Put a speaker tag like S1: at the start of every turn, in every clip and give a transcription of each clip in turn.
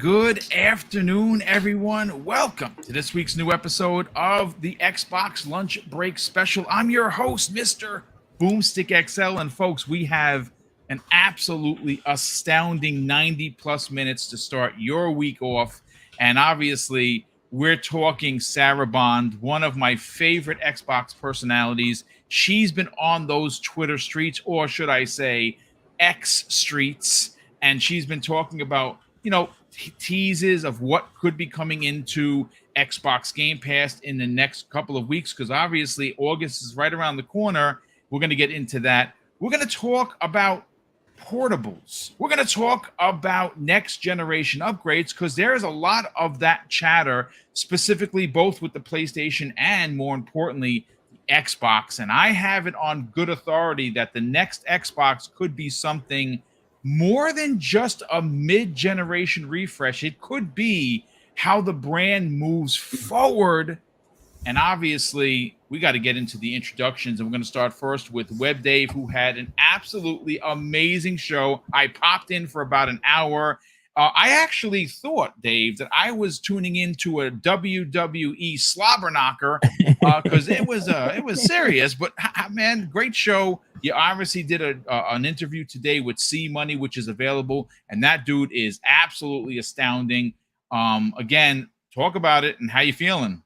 S1: good afternoon, everyone. Welcome to this week's new episode of the Xbox Lunch Break Special. I'm your host, Mr. BoomStick XL, and folks, we have an absolutely astounding 90 plus minutes to start your week off. And obviously, we're talking Sarah Bond, one of my favorite Xbox personalities. She's been on those Twitter streets, or should I say, X streets, and she's been talking about, teases of what could be coming into Xbox Game Pass in the next couple of weeks, because obviously August is right around the corner. We're going to get into that. We're going to talk about portables. We're going to talk about next generation upgrades, because there is a lot of that chatter, specifically both with the PlayStation and, more importantly, the Xbox. And I have it on good authority that the next Xbox could be something more than just a mid-generation refresh. It could be how the brand moves forward. And obviously, we got to get into the introductions. And we're going to start first with Web Dave, who had an absolutely amazing show. I popped in for about an hour. I actually thought, Dave, that I was tuning into a WWE slobber knocker because it was serious. But man, great show. You obviously did an interview today with C Money, which is available, and that dude is absolutely astounding. Again, talk about it and how you feeling.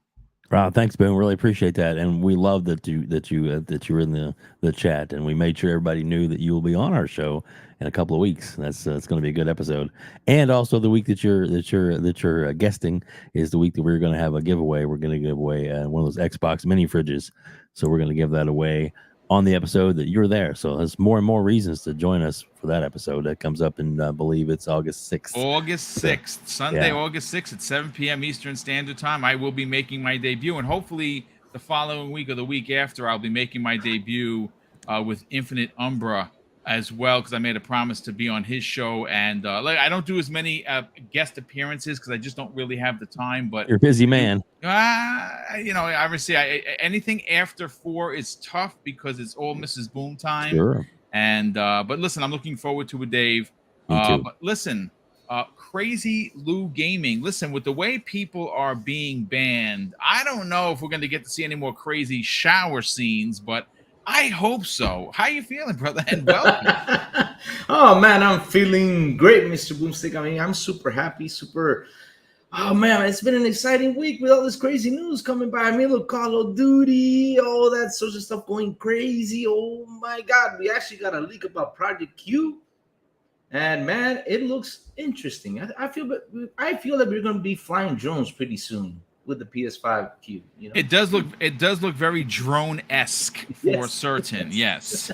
S2: Wow, thanks, Ben. Really appreciate that, and we love that you were in the chat, and we made sure everybody knew that you will be on our show in a couple of weeks. That's it's going to be a good episode, and also the week that you're guesting is the week that we're going to have a giveaway. We're going to give away one of those Xbox mini fridges, so we're going to give that away on the episode that you're there. So there's more and more reasons to join us for that episode that comes up in, I believe it's August 6th.
S1: August 6th, Sunday, August 6th at 7 p.m. Eastern Standard Time. I will be making my debut, and hopefully the following week or the week after, I'll be making my debut with Infinite Umbra as well, because I made a promise to be on his show. And I don't do as many guest appearances because I just don't really have the time. But
S2: you're a busy man.
S1: Obviously, anything after 4 is tough because it's all Mrs. Boom time.
S2: Sure.
S1: And but listen, I'm looking forward to it, Dave.
S2: Me too.
S1: But listen, Crazy Lou Gaming. Listen, with the way people are being banned, I don't know if we're going to get to see any more crazy shower scenes, but I hope so. How you feeling, brother? And welcome.
S3: Oh man, I'm feeling great, Mr. Boomstick. I mean, I'm super happy, Oh man, it's been an exciting week with all this crazy news coming by. I mean, look, Call of Duty, all that social stuff going crazy. Oh my God, we actually got a leak about Project Q, and man, it looks interesting. I feel that we're going to be flying drones pretty soon with the PS5 Q.
S1: It does look very drone-esque for certain. Yes.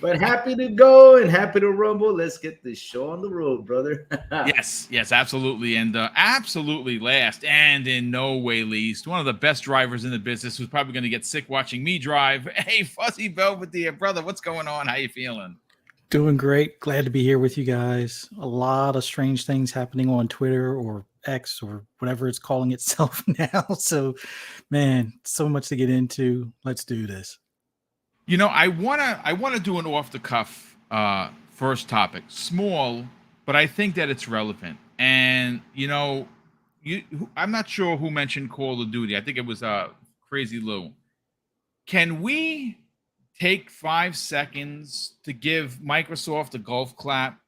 S3: But happy to go and happy to rumble. Let's get this show on the road, brother.
S1: yes, absolutely. And absolutely last and in no way least, one of the best drivers in the business who's probably going to get sick watching me drive. Hey, Fuzzy Belvedere, brother, what's going on? How you feeling?
S4: Doing great. Glad to be here with you guys. A lot of strange things happening on Twitter or X or whatever it's calling itself now. So, man, so much to get into. Let's do this.
S1: I wanna do an off the cuff first topic, small, but I think that it's relevant. And I'm not sure who mentioned Call of Duty. I think it was Crazy Lou. Can we take 5 seconds to give Microsoft a golf clap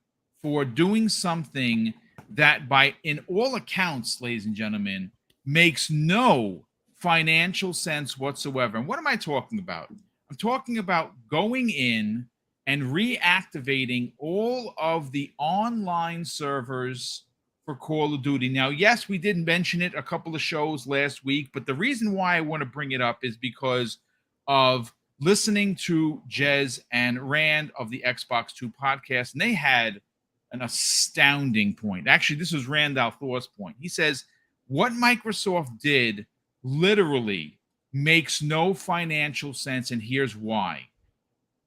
S1: for doing something that, in all accounts, ladies and gentlemen, makes no financial sense whatsoever? And what am I talking about? I'm talking about going in and reactivating all of the online servers for Call of Duty. Now, yes, we did mention it a couple of shows last week, but the reason why I want to bring it up is because of listening to Jez and Rand of the Xbox 2 podcast, and they had an astounding point. Actually, this was Randolph Thor's point. He says, what Microsoft did literally makes no financial sense, and here's why.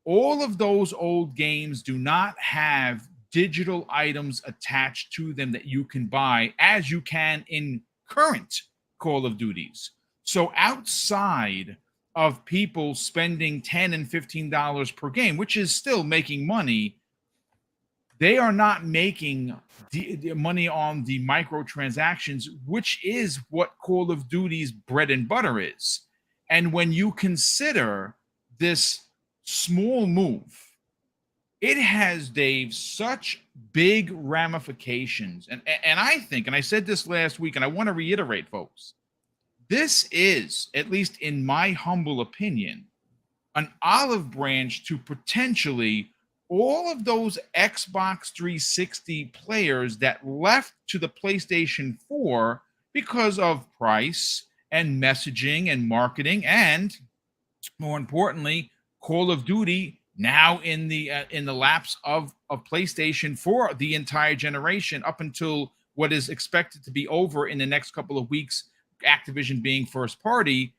S1: All of those old games do not have digital items attached to them that you can buy as you can in current Call of Duties. So outside of people spending $10 and $15 per game, which is still making money, they are not making the money on the microtransactions, which is what Call of Duty's bread and butter is. And when you consider this small move, it has, Dave, such big ramifications. And I think, and I said this last week, and I want to reiterate, folks, this is, at least in my humble opinion, an olive branch to potentially all of those Xbox 360 players that left to the PlayStation 4 because of price and messaging and marketing, and more importantly, Call of Duty now in the lapse of PlayStation for the entire generation up until what is expected to be over in the next couple of weeks, Activision being first party.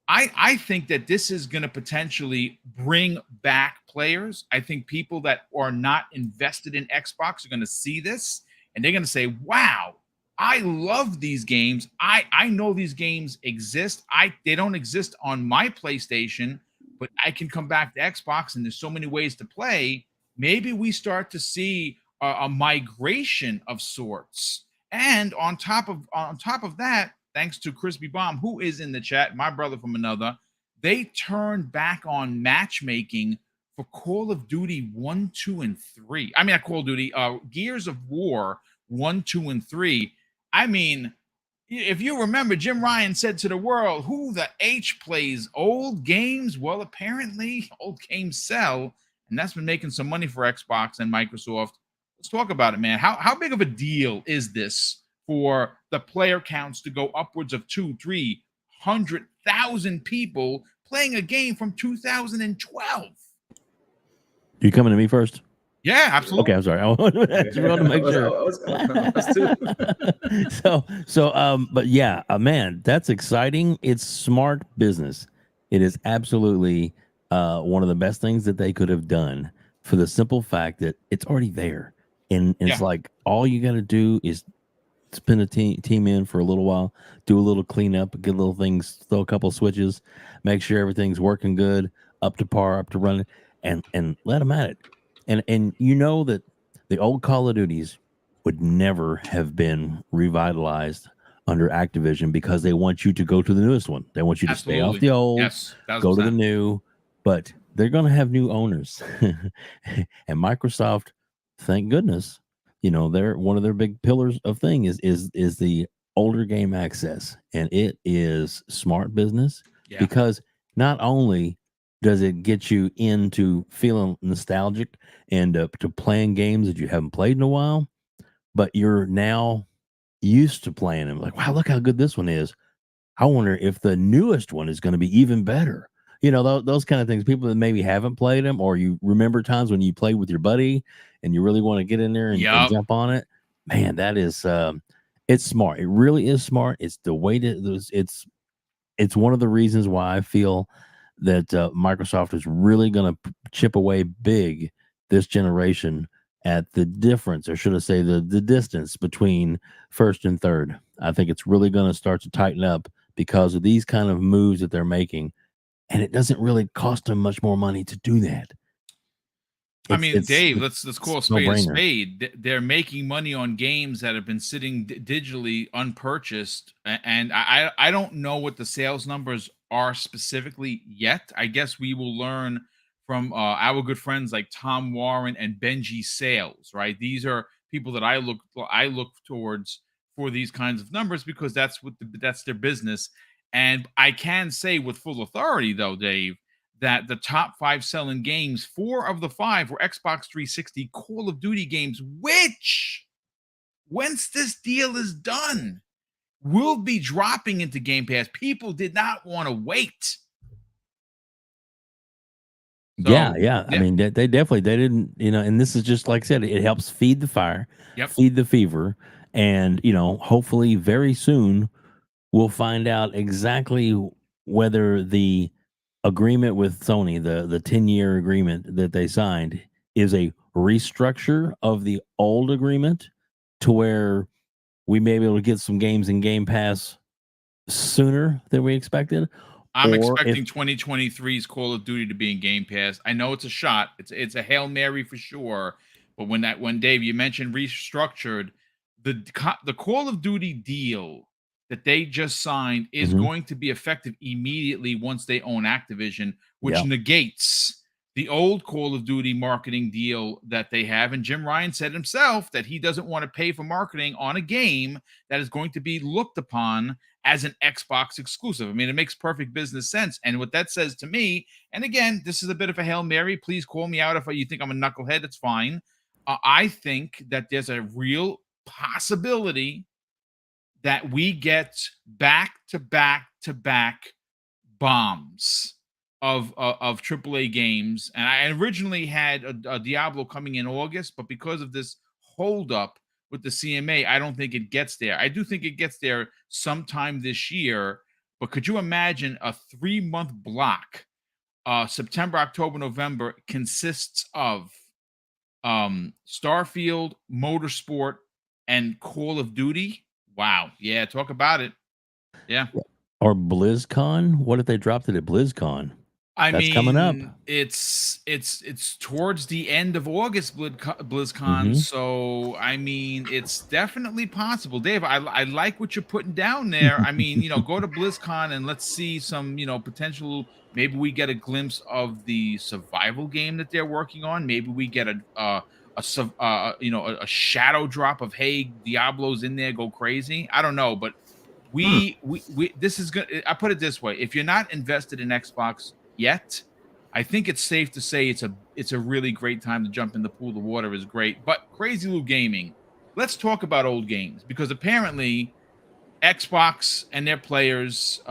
S1: I think that this is going to potentially bring back players. I think people that are not invested in Xbox are going to see this and they're going to say, wow, I love these games. I know these games exist. They don't exist on my PlayStation, but I can come back to Xbox and there's so many ways to play. Maybe we start to see a migration of sorts. And on top of that, thanks to Crispy Bomb, who is in the chat, my brother from another, they turned back on matchmaking for Call of Duty 1, 2, and 3. I mean, not Call of Duty, Gears of War 1, 2, and 3. I mean, if you remember, Jim Ryan said to the world, who the H plays old games? Well, apparently old games sell, and that's been making some money for Xbox and Microsoft. Let's talk about it, man. How big of a deal is this for the player counts to go upwards of 200,000-300,000 people playing a game from 2012?
S2: You coming to me first?
S1: Yeah, absolutely.
S2: Okay, I'm sorry. I wanted to make sure. But yeah, man, that's exciting. It's smart business. It is absolutely one of the best things that they could have done, for the simple fact that it's already there. And it's like, all you got to do is spin a team in for a little while, do a little cleanup, get little things, throw a couple switches, make sure everything's working good, up to par, up to running, and let them at it. And you know that the old Call of Duties would never have been revitalized under Activision, because they want you to go to the newest one. They want you to stay off the old, go to the new, but they're going to have new owners. And Microsoft, thank goodness, you know, they're one of their big pillars of thing is the older game access, and it is smart business, because not only does it get you into feeling nostalgic and to playing games that you haven't played in a while, but you're now used to playing them. Like, wow, look how good this one is. I wonder if the newest one is going to be even better. You know, those kind of things. People that maybe haven't played them, or you remember times when you played with your buddy and you really want to get in there and jump on it. Man, that is it's smart. It really is smart. It's the way that it's one of the reasons why I feel that Microsoft is really going to chip away big this generation at the difference, or should I say the distance between first and third. I think it's really going to start to tighten up because of these kind of moves that they're making. And it doesn't really cost them much more money to do that.
S1: I mean, Dave, let's call a spade a spade. They're making money on games that have been sitting digitally unpurchased, and I don't know what the sales numbers are specifically yet. I guess we will learn from our good friends like Tom Warren and Benji Sales, right? These are people that I look towards for these kinds of numbers, because that's their business. And I can say with full authority, though, Dave, that the top 5 selling games, 4 of the 5 were Xbox 360 Call of Duty games, which, once this deal is done, will be dropping into Game Pass. People did not want to wait.
S2: So, yeah. I mean, they didn't, you know, and this is just like I said, it helps feed the fire, feed the fever. And, you know, hopefully very soon we'll find out exactly whether the agreement with Sony, the 10-year agreement that they signed, is a restructure of the old agreement to where we may be able to get some games in Game Pass sooner than we expected.
S1: I'm expecting 2023's Call of Duty to be in Game Pass. I know it's a shot. It's a Hail Mary for sure. But when Dave, you mentioned restructured, the Call of Duty deal that they just signed is going to be effective immediately once they own Activision, which negates the old Call of Duty marketing deal that they have. And Jim Ryan said himself that he doesn't want to pay for marketing on a game that is going to be looked upon as an Xbox exclusive. I mean, it makes perfect business sense. And what that says to me, and again, this is a bit of a Hail Mary. Please call me out if you think I'm a knucklehead. It's fine. I think that there's a real possibility that we get back to back bombs of AAA games. And I originally had a Diablo coming in August, but because of this holdup with the CMA, I don't think it gets there. I do think it gets there sometime this year, but could you imagine a 3-month block? September, October, November consists of Starfield, Motorsport, and Call of Duty. Wow. Yeah, talk about it. Yeah.
S2: Or BlizzCon? What if they dropped it at BlizzCon? That's coming up.
S1: It's towards the end of August, BlizzCon. So I mean, it's definitely possible. Dave, I like what you're putting down there. I mean, go to BlizzCon and let's see some, potential. Maybe we get a glimpse of the survival game that they're working on. Maybe we get a shadow drop of, hey, Diablo's in there, go crazy. I don't know, but we this is good. I put it this way: if you're not invested in Xbox yet, I think it's safe to say it's a really great time to jump in the pool. The water is great. But Crazy Lou Gaming, let's talk about old games, because apparently Xbox and their players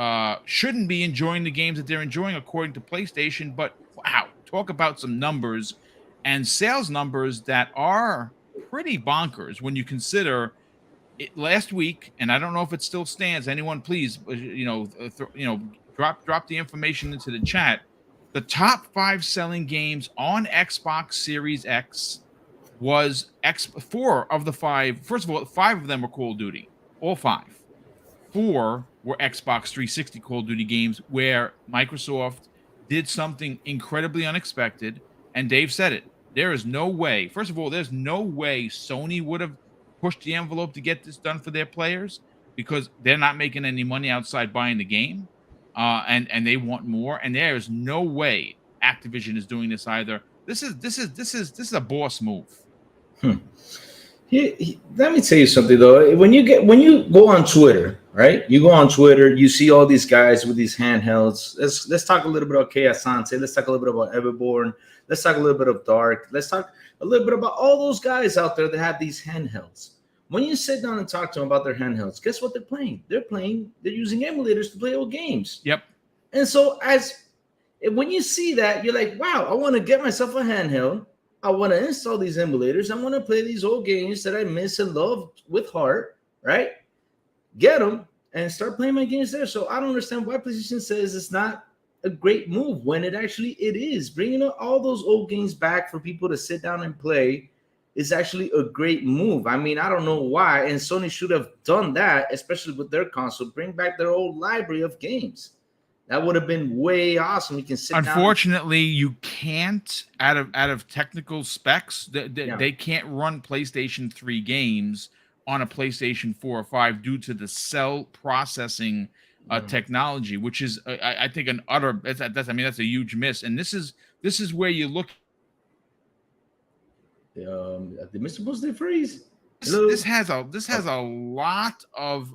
S1: shouldn't be enjoying the games that they're enjoying according to PlayStation. But wow, talk about some numbers and sales numbers that are pretty bonkers when you consider it. Last week, and I don't know if it still stands. Anyone, please, drop the information into the chat. The top 5 selling games on Xbox Series X was 4 of the 5. First of all, 5 of them were Call of Duty. All 5. 4 were Xbox 360 Call of Duty games where Microsoft did something incredibly unexpected. And Dave said it. There is no way. First of all, there's no way Sony would have pushed the envelope to get this done for their players, because they're not making any money outside buying the game. And they want more, and there is no way Activision is doing this either. This is a boss move.
S3: Let me tell you something though. When you go on Twitter, right? You go on Twitter, you see all these guys with these handhelds. Let's talk a little bit about Chaos Sante. Let's talk a little bit about Everborn. Let's talk a little bit of Dark. Let's talk a little bit about all those guys out there that have these handhelds. When you sit down and talk to them about their handhelds, guess what they're playing? They're using emulators to play old games.
S1: Yep.
S3: And so when you see that, you're like, wow, I want to get myself a handheld. I want to install these emulators. I want to play these old games that I miss and love with heart, right? Get them and start playing my games there. So I don't understand why PlayStation says it's not a great move when it is. Bringing all those old games back for people to sit down and play is actually a great move. I mean, I don't know why, and Sony should have done that, especially with their console. Bring back their old library of games. That would have been way awesome. You can sit
S1: Unfortunately, you can't, out of technical specs, they can't run PlayStation 3 games on a PlayStation 4 or 5 due to the cell processing technology, which is, I think, an utter. That's a huge miss. And this is where you look.
S3: Did Mr. Bullstick freeze?
S1: This has a lot of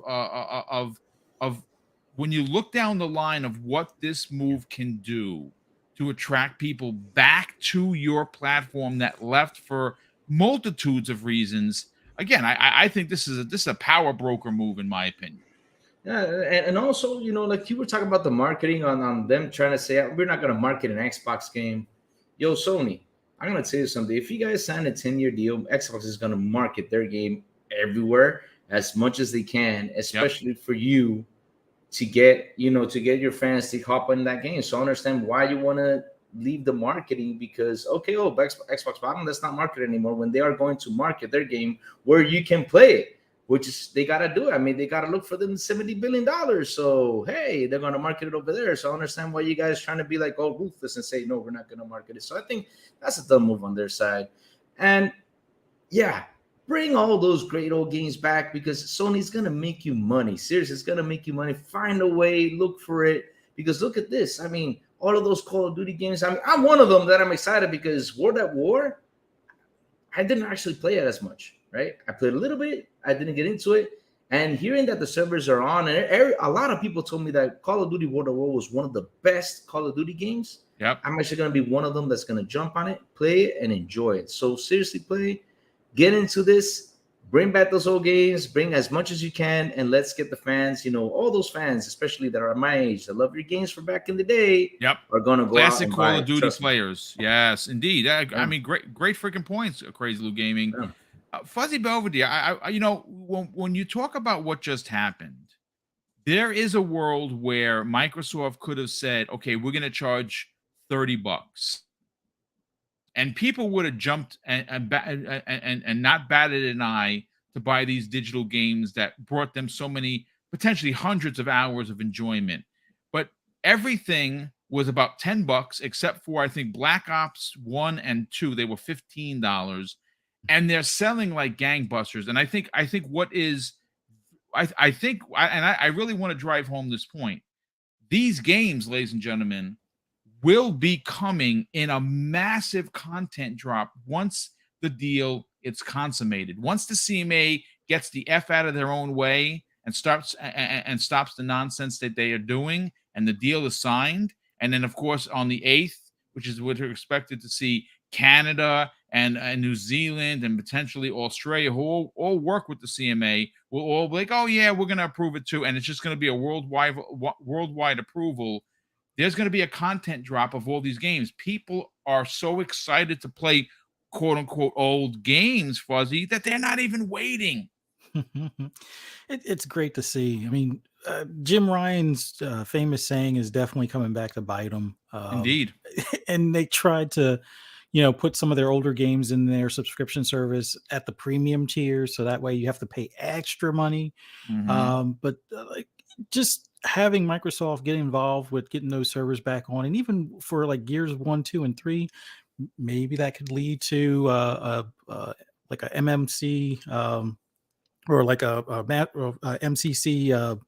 S1: when you look down the line of what this move can do to attract people back to your platform that left for multitudes of reasons. Again, I think this is a power broker move, in my opinion.
S3: Yeah, and also, like you were talking about the marketing on them trying to say we're not going to market an Xbox game. Yo, Sony, I'm going to tell you something. If you guys sign a 10-year deal, Xbox is going to market their game everywhere as much as they can, especially for you to get your fans to hop on that game. So I understand why you want to leave the marketing, because Xbox Bottom, that's not marketed anymore, when they are going to market their game where you can play it, which is they got to do it. I mean, they got to look for them $70 billion. So, hey, they're going to market it over there. So I understand why you guys trying to be like all ruthless and say, no, we're not going to market it. So I think that's a dumb move on their side. And yeah, bring all those great old games back because Sony's gonna make you money. Seriously, it's gonna make you money. Find a way, look for it. Because look at this. I mean, all of those Call of Duty games. I mean, I'm one of them that I'm excited because World at War, I didn't actually play it as much, right? I played a little bit. I didn't get into it. And hearing that the servers are on, and a lot of people told me that Call of Duty World at War was one of the best Call of Duty games.
S1: Yep.
S3: I'm actually going to be one of them that's going to jump on it, play it, and enjoy it. So seriously, get into this, bring back those old games, bring as much as you can, and let's get the fans, all those fans, especially that are my age, that love your games from back in the day,
S1: Yep.
S3: are going to go
S1: Classic
S3: out and
S1: Call
S3: buy
S1: of
S3: it.
S1: Duty
S3: Trust me.
S1: players. Yes, indeed. I mean, great freaking points, Crazy Lou Gaming.
S3: Yeah.
S1: Fuzzy Belvedere, I when you talk about what just happened, there is a world where Microsoft could have said, okay, we're going to charge $30. And people would have jumped and not batted an eye to buy these digital games that brought them so many, potentially hundreds of hours of enjoyment. But everything was about $10, except for I think Black Ops 1 and 2. They were $15, and they're selling like gangbusters. And I think what is I really want to drive home this point. These games, ladies and gentlemen, will be coming in a massive content drop once the deal is consummated. Once the CMA gets the F out of their own way and stops the nonsense that they are doing, and the deal is signed. And then, of course, on the 8th, which is what we're expected to see, Canada and New Zealand and potentially Australia, who all work with the CMA, will all be like, oh, yeah, we're going to approve it too. And it's just going to be a worldwide approval. There's going to be a content drop of all these games. People are so excited to play quote unquote old games, Fuzzy, that they're not even waiting.
S4: It's great to see. I mean, Jim Ryan's famous saying is definitely coming back to bite them.
S1: Indeed.
S4: And they tried to, put some of their older games in their subscription service at the premium tier. So that way you have to pay extra money.
S1: Mm-hmm.
S4: But just having Microsoft get involved with getting those servers back on, and even for like Gears 1, 2, and 3, maybe that could lead to like a MMC or like a MCC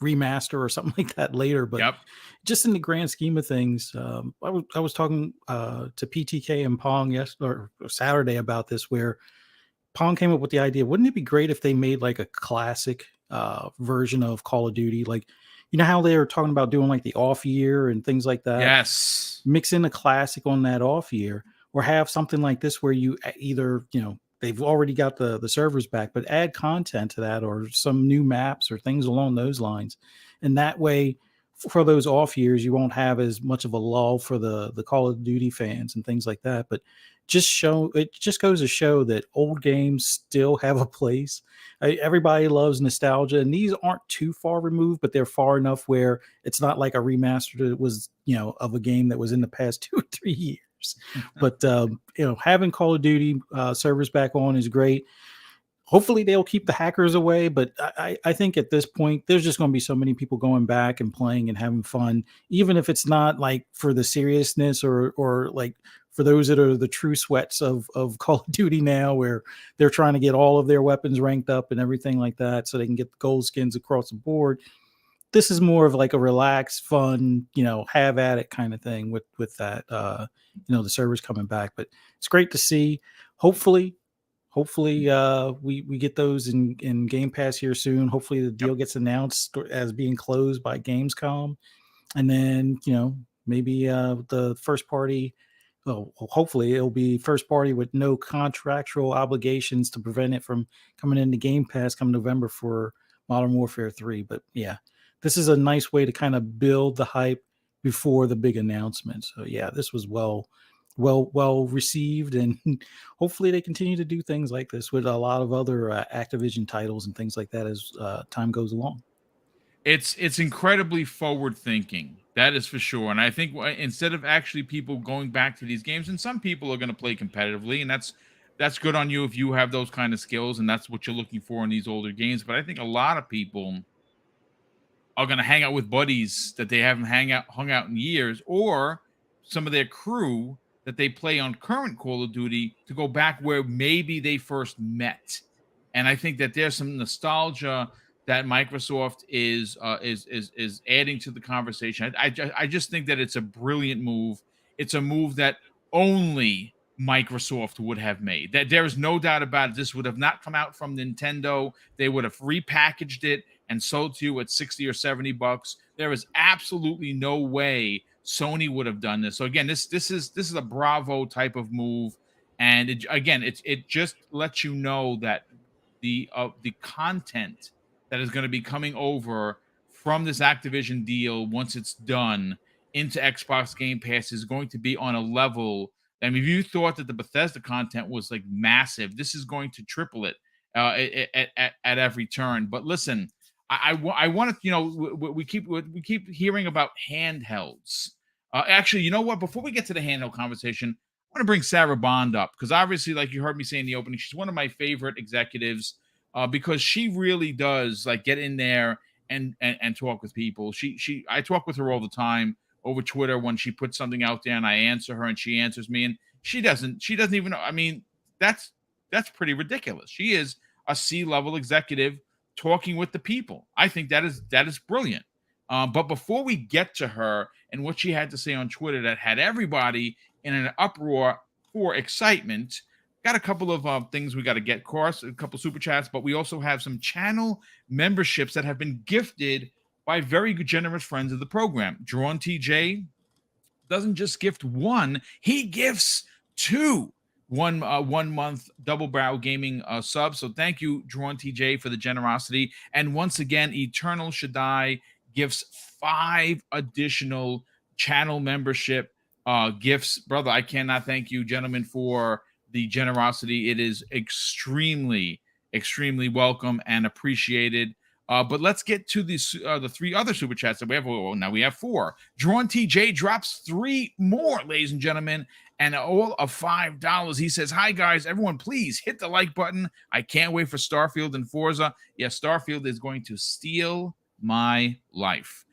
S4: remaster or something like that later. But just in the grand scheme of things, I was talking to PTK and Pong yesterday or Saturday about this, where Pong came up with the idea, wouldn't it be great if they made like a classic version of Call of Duty? Like, how they were talking about doing like the off year and things like that.
S1: Yes.
S4: Mix in a classic on that off year, or have something like this where you either, they've already got the servers back, but add content to that, or some new maps or things along those lines. And that way, for those off years, you won't have as much of a lull for the Call of Duty fans and things like that. But it just goes to show that old games still have a place. Everybody loves nostalgia, and these aren't too far removed, but they're far enough where it's not like a remaster that was, of a game that was in the past 2 or 3 years. But having Call of Duty servers back on is great. Hopefully they'll keep the hackers away, but I think at this point there's just going to be so many people going back and playing and having fun, even if it's not like for the seriousness or like for those that are the true sweats of Call of Duty now, where they're trying to get all of their weapons ranked up and everything like that so they can get the gold skins across the board. This is more of like a relaxed, fun, have at it kind of thing with that, the servers coming back. But it's great to see. Hopefully we get those in Game Pass here soon. Hopefully the deal gets announced as being closed by Gamescom, and then maybe the first party. Well, hopefully it'll be first party with no contractual obligations to prevent it from coming into Game Pass come November for Modern Warfare 3. But yeah, this is a nice way to kind of build the hype before the big announcement. So yeah, this was well received, and hopefully they continue to do things like this with a lot of other Activision titles and things like that as time goes along.
S1: It's incredibly forward thinking, that is for sure. And I think instead of actually people going back to these games, and some people are going to play competitively, and that's good on you if you have those kind of skills and that's what you're looking for in these older games. But I think a lot of people are going to hang out with buddies that they haven't hung out in years, or some of their crew that they play on current Call of Duty to go back where maybe they first met. And I think that there's some nostalgia that Microsoft is adding to the conversation. I just think that it's a brilliant move. It's a move that only Microsoft would have made. That there is no doubt about it. This would have not come out from Nintendo. They would have repackaged it and sold to you at 60 or 70 bucks. There is absolutely no way Sony would have done this. So again, this is a bravo type of move, and it just lets you know that the content that is going to be coming over from this Activision deal once it's done into Xbox Game Pass is going to be on a level. I mean, if you thought that the Bethesda content was like massive, this is going to triple it at every turn. But listen, I want to, we keep hearing about handhelds. Actually, you know what? Before we get to the handheld conversation, I want to bring Sarah Bond up because obviously, like you heard me say in the opening, she's one of my favorite executives because she really does like get in there and talk with people. I talk with her all the time over Twitter when she puts something out there and I answer her and she answers me, and she doesn't even know. I mean, that's pretty ridiculous. She is a C-level executive talking with the people. I think that is brilliant. But before we get to her and what she had to say on Twitter that had everybody in an uproar for excitement, got a couple of things we got to get. Of course, a couple super chats, but we also have some channel memberships that have been gifted by very good, generous friends of the program. Drawn TJ doesn't just gift one; he gifts two 1 month Double Barrel Gaming sub. So thank you, Drawn TJ, for the generosity. And once again, Eternal Shaddai gifts 5 additional channel membership gifts. Brother, I cannot thank you, gentlemen, for the generosity. It is extremely, extremely welcome and appreciated. But let's get to the 3 other super chats that we have. Oh, now we have 4. Drawn TJ drops 3 more, ladies and gentlemen, and all of $5. He says, "Hi guys, everyone, please hit the like button. I can't wait for Starfield and Forza. Yes, Starfield is going to steal my life."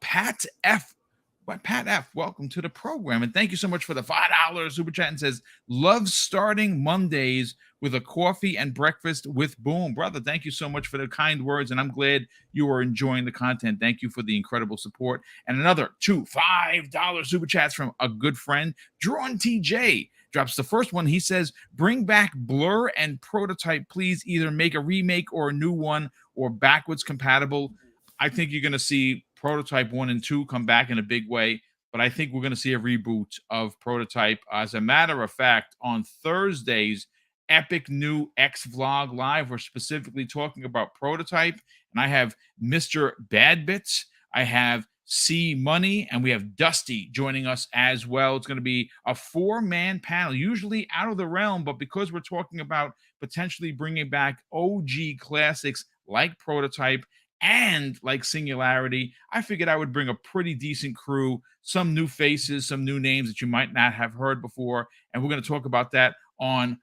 S1: Pat F, welcome to the program, and thank you so much for the $5 super chat. And says, "Love starting Mondays with a coffee and breakfast with Boom." Brother, thank you so much for the kind words, and I'm glad you are enjoying the content. Thank you for the incredible support. And another 2 $5 super chats from a good friend. Drawn TJ drops the first one. He says, "Bring back Blur and Prototype, please. Either make a remake or a new one or backwards compatible." I think you're going to see Prototype 1 and 2 come back in a big way, but I think we're going to see a reboot of Prototype. As a matter of fact, on Thursday's epic new X Vlog Live, we're specifically talking about Prototype, and I have Mr. Badbits, I have C Money, and we have Dusty joining us as well. It's going to be a 4-man panel, usually out of the realm, but because we're talking about potentially bringing back OG classics like Prototype and like Singularity, I figured I would bring a pretty decent crew, some new faces, some new names that you might not have heard before, and we're going to talk about that on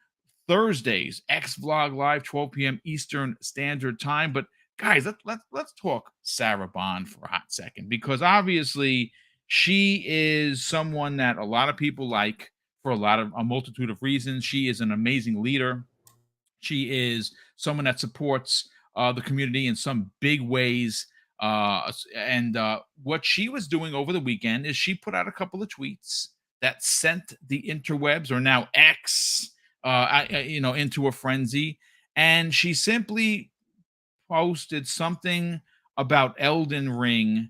S1: Thursdays, X Vlog Live, 12 p.m. Eastern Standard Time. But guys, let's talk Sarah Bond for a hot second, because obviously she is someone that a lot of people like for a multitude of reasons. She is an amazing leader. She is someone that supports the community in some big ways. And what she was doing over the weekend is she put out a couple of tweets that sent the interwebs, or now X, into a frenzy. And she simply posted something about Elden Ring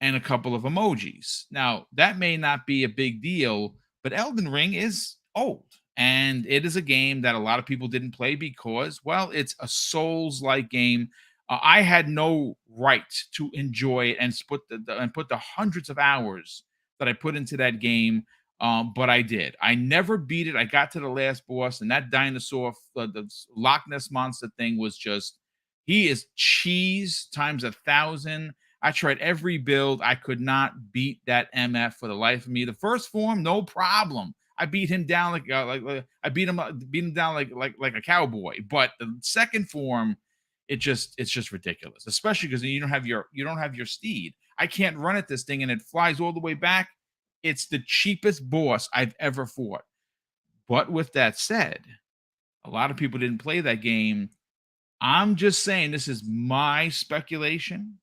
S1: and a couple of emojis. Now, that may not be a big deal, but Elden Ring is old. And it is a game that a lot of people didn't play because, well, it's a Souls-like game. I had no right to enjoy it and put the hundreds of hours that I put into that game, but I did. I never beat it. I got to the last boss, and that dinosaur, the Loch Ness monster thing, was just, he is cheese times 1,000. I tried every build. I could not beat that MF for the life of me. The first form, no problem. I beat him down like I beat him down like a cowboy. But the second form, it's just ridiculous, especially because you don't have your steed. I can't run at this thing and it flies all the way back. It's the cheapest boss I've ever fought. But with that said, a lot of people didn't play that game. I'm just saying, this is my speculation.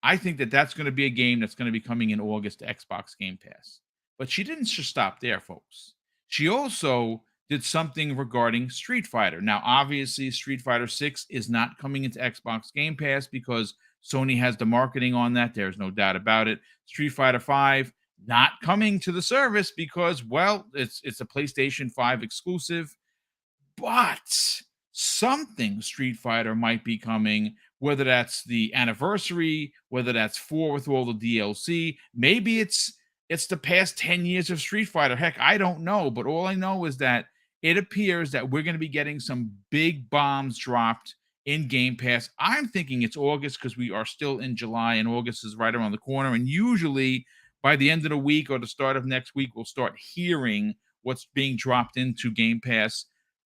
S1: I think that that's going to be a game that's going to be coming in August to Xbox Game Pass. But she didn't just stop there, folks. She also did something regarding Street Fighter. Now, obviously, Street Fighter 6 is not coming into Xbox Game Pass because Sony has the marketing on that. There's no doubt about it. Street Fighter 5 not coming to the service because, well, it's a PlayStation 5 exclusive. But something Street Fighter might be coming, whether that's the anniversary, whether that's 4 with all the DLC. Maybe it's the past 10 years of Street Fighter. Heck, I don't know. But all I know is that it appears that we're going to be getting some big bombs dropped in Game Pass. I'm thinking it's August because we are still in July and August is right around the corner. And usually by the end of the week or the start of next week, we'll start hearing what's being dropped into Game Pass.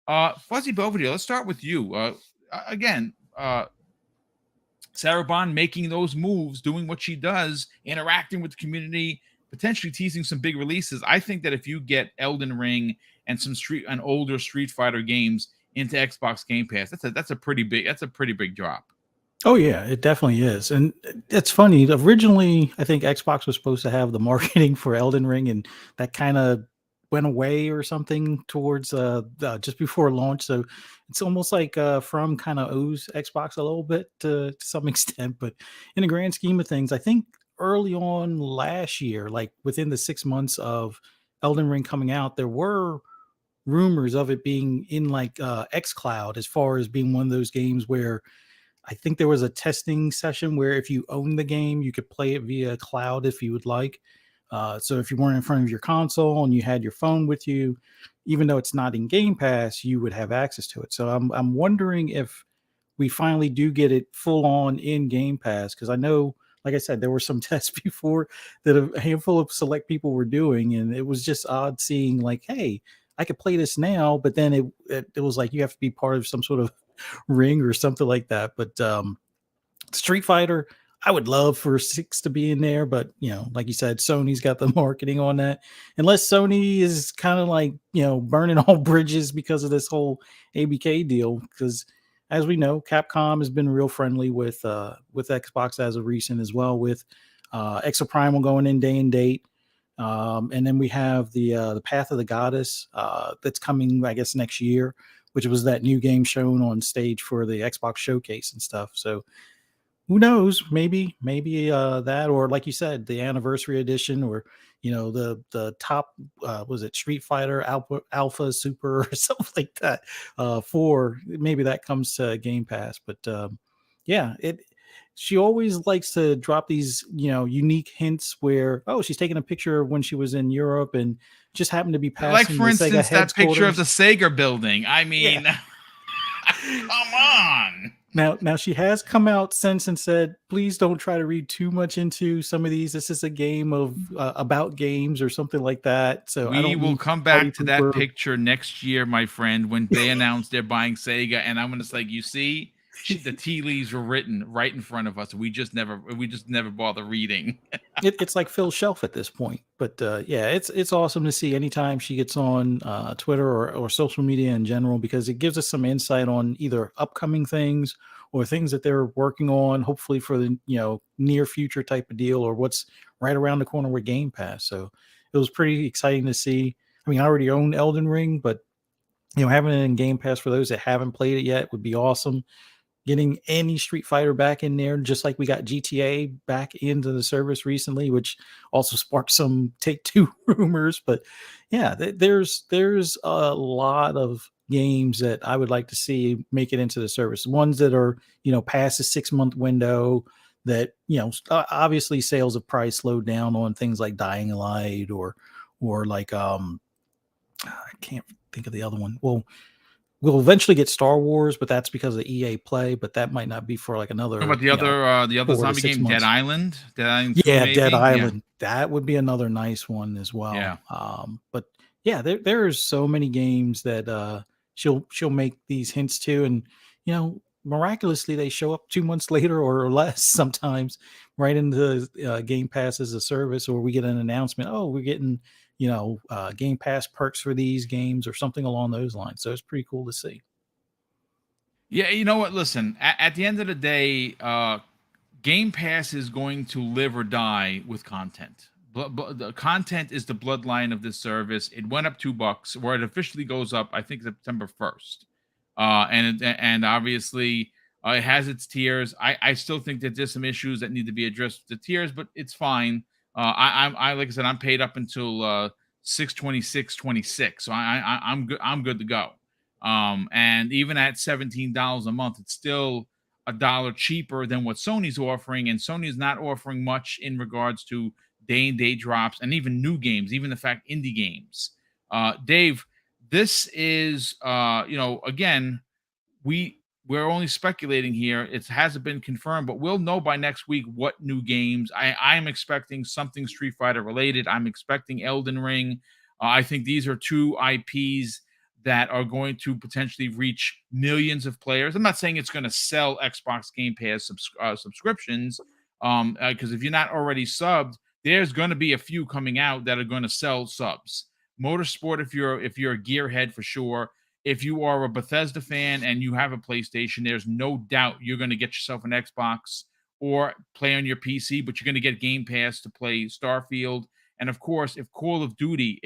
S1: Fuzzy Belvedere, let's start with you. Again, Sarah Bond making those moves, doing what she does, interacting with the community, potentially teasing some big releases. I think that if you get Elden Ring and some older Street Fighter games into Xbox Game Pass, that's a pretty big drop.
S4: Oh yeah, it definitely is. And it's funny. Originally, I think Xbox was supposed to have the marketing for Elden Ring, and that kind of went away or something towards just before launch. So it's almost like From kind of owes Xbox a little bit to some extent. But in the grand scheme of things, I think early on last year, like within the 6 months of Elden Ring coming out, there were rumors of it being in like xCloud, as far as being one of those games where I think there was a testing session where if you own the game, you could play it via cloud if you would like. So if you weren't in front of your console and you had your phone with you, even though it's not in Game Pass, you would have access to it. So I'm wondering if we finally do get it full on in Game Pass, because I know, like I said, there were some tests before that a handful of select people were doing, and it was just odd seeing like, hey, I could play this now, but then it was like you have to be part of some sort of ring or something like that. But Street Fighter, I would love for 6 to be in there, but like you said, Sony's got the marketing on that. Unless Sony is kind of like, burning all bridges because of this whole ABK deal. Because as we know, Capcom has been real friendly with Xbox as of recent as well, with Exoprimal going in day and date. And then we have the Path of the Goddess that's coming, I guess, next year, which was that new game shown on stage for the Xbox showcase and stuff. So who knows? Maybe that, or like you said, the anniversary edition, or the top was it Street Fighter Alpha Super or something like that. For maybe that comes to Game Pass, but yeah, she always likes to drop these unique hints where she's taking a picture when she was in Europe and just happened to be passing.
S1: Like for instance, that picture of the
S4: Sega
S1: Sega building. I mean, yeah. Come on.
S4: Now she has come out since and said, please don't try to read too much into some of these. This is a game of about games or something like that. So
S1: we will come back to that picture next year, my friend, when they announce they're buying Sega, and I'm going to say, you see, the tea leaves were written right in front of us. We just never bother reading.
S4: It's like Phil's shelf at this point. But yeah, it's awesome to see anytime she gets on Twitter or social media in general, because it gives us some insight on either upcoming things or things that they're working on, hopefully for the near future type of deal, or what's right around the corner with Game Pass. So it was pretty exciting to see. I mean, I already own Elden Ring, but having it in Game Pass for those that haven't played it yet would be awesome. Getting any Street Fighter back in there, just like we got GTA back into the service recently, which also sparked some Take-Two rumors. But yeah, there's a lot of games that I would like to see make it into the service. Ones that are past the 6-month window. That obviously sales have probably slowed down on things like Dying Light or like I can't think of the other one. We'll eventually get Star Wars, but that's because of EA Play. But that might not be for like another.
S1: What about the other zombie game, Dead Island? Dead Island 2,
S4: yeah,
S1: maybe?
S4: Dead Island. Yeah. That would be another nice one as well.
S1: Yeah.
S4: But yeah, there's so many games that she'll make these hints to, and miraculously they show up 2 months later or less sometimes, right into Game Pass as a service, or we get an announcement, oh, we're getting Game Pass perks for these games or something along those lines. So it's pretty cool to see.
S1: Yeah, you know what? Listen, at the end of the day, Game Pass is going to live or die with content. The content is the bloodline of this service. It went up $2, where it officially goes up, I think, September 1st. And obviously it has its tiers. I still think that there's some issues that need to be addressed with the tiers, but it's fine. I like I said, I'm paid up until 6/26/26, so I'm good. I'm good to go. And even at $17 a month, it's still $1 cheaper than what Sony's offering, and Sony's not offering much in regards to day and day drops and even new games, even the fact indie games. Dave, this is again, we're only speculating here. It hasn't been confirmed, but we'll know by next week what new games. I am expecting something Street Fighter related. I'm expecting Elden Ring. I think these are two IPs that are going to potentially reach millions of players. I'm not saying it's going to sell Xbox Game Pass subscriptions, because if you're not already subbed, there's going to be a few coming out that are going to sell subs. Motorsport, if you're a gearhead, for sure. If you are a Bethesda fan and you have a PlayStation, there's no doubt you're going to get yourself an Xbox or play on your PC, but you're going to get Game Pass to play Starfield. And of course, if Call of Duty,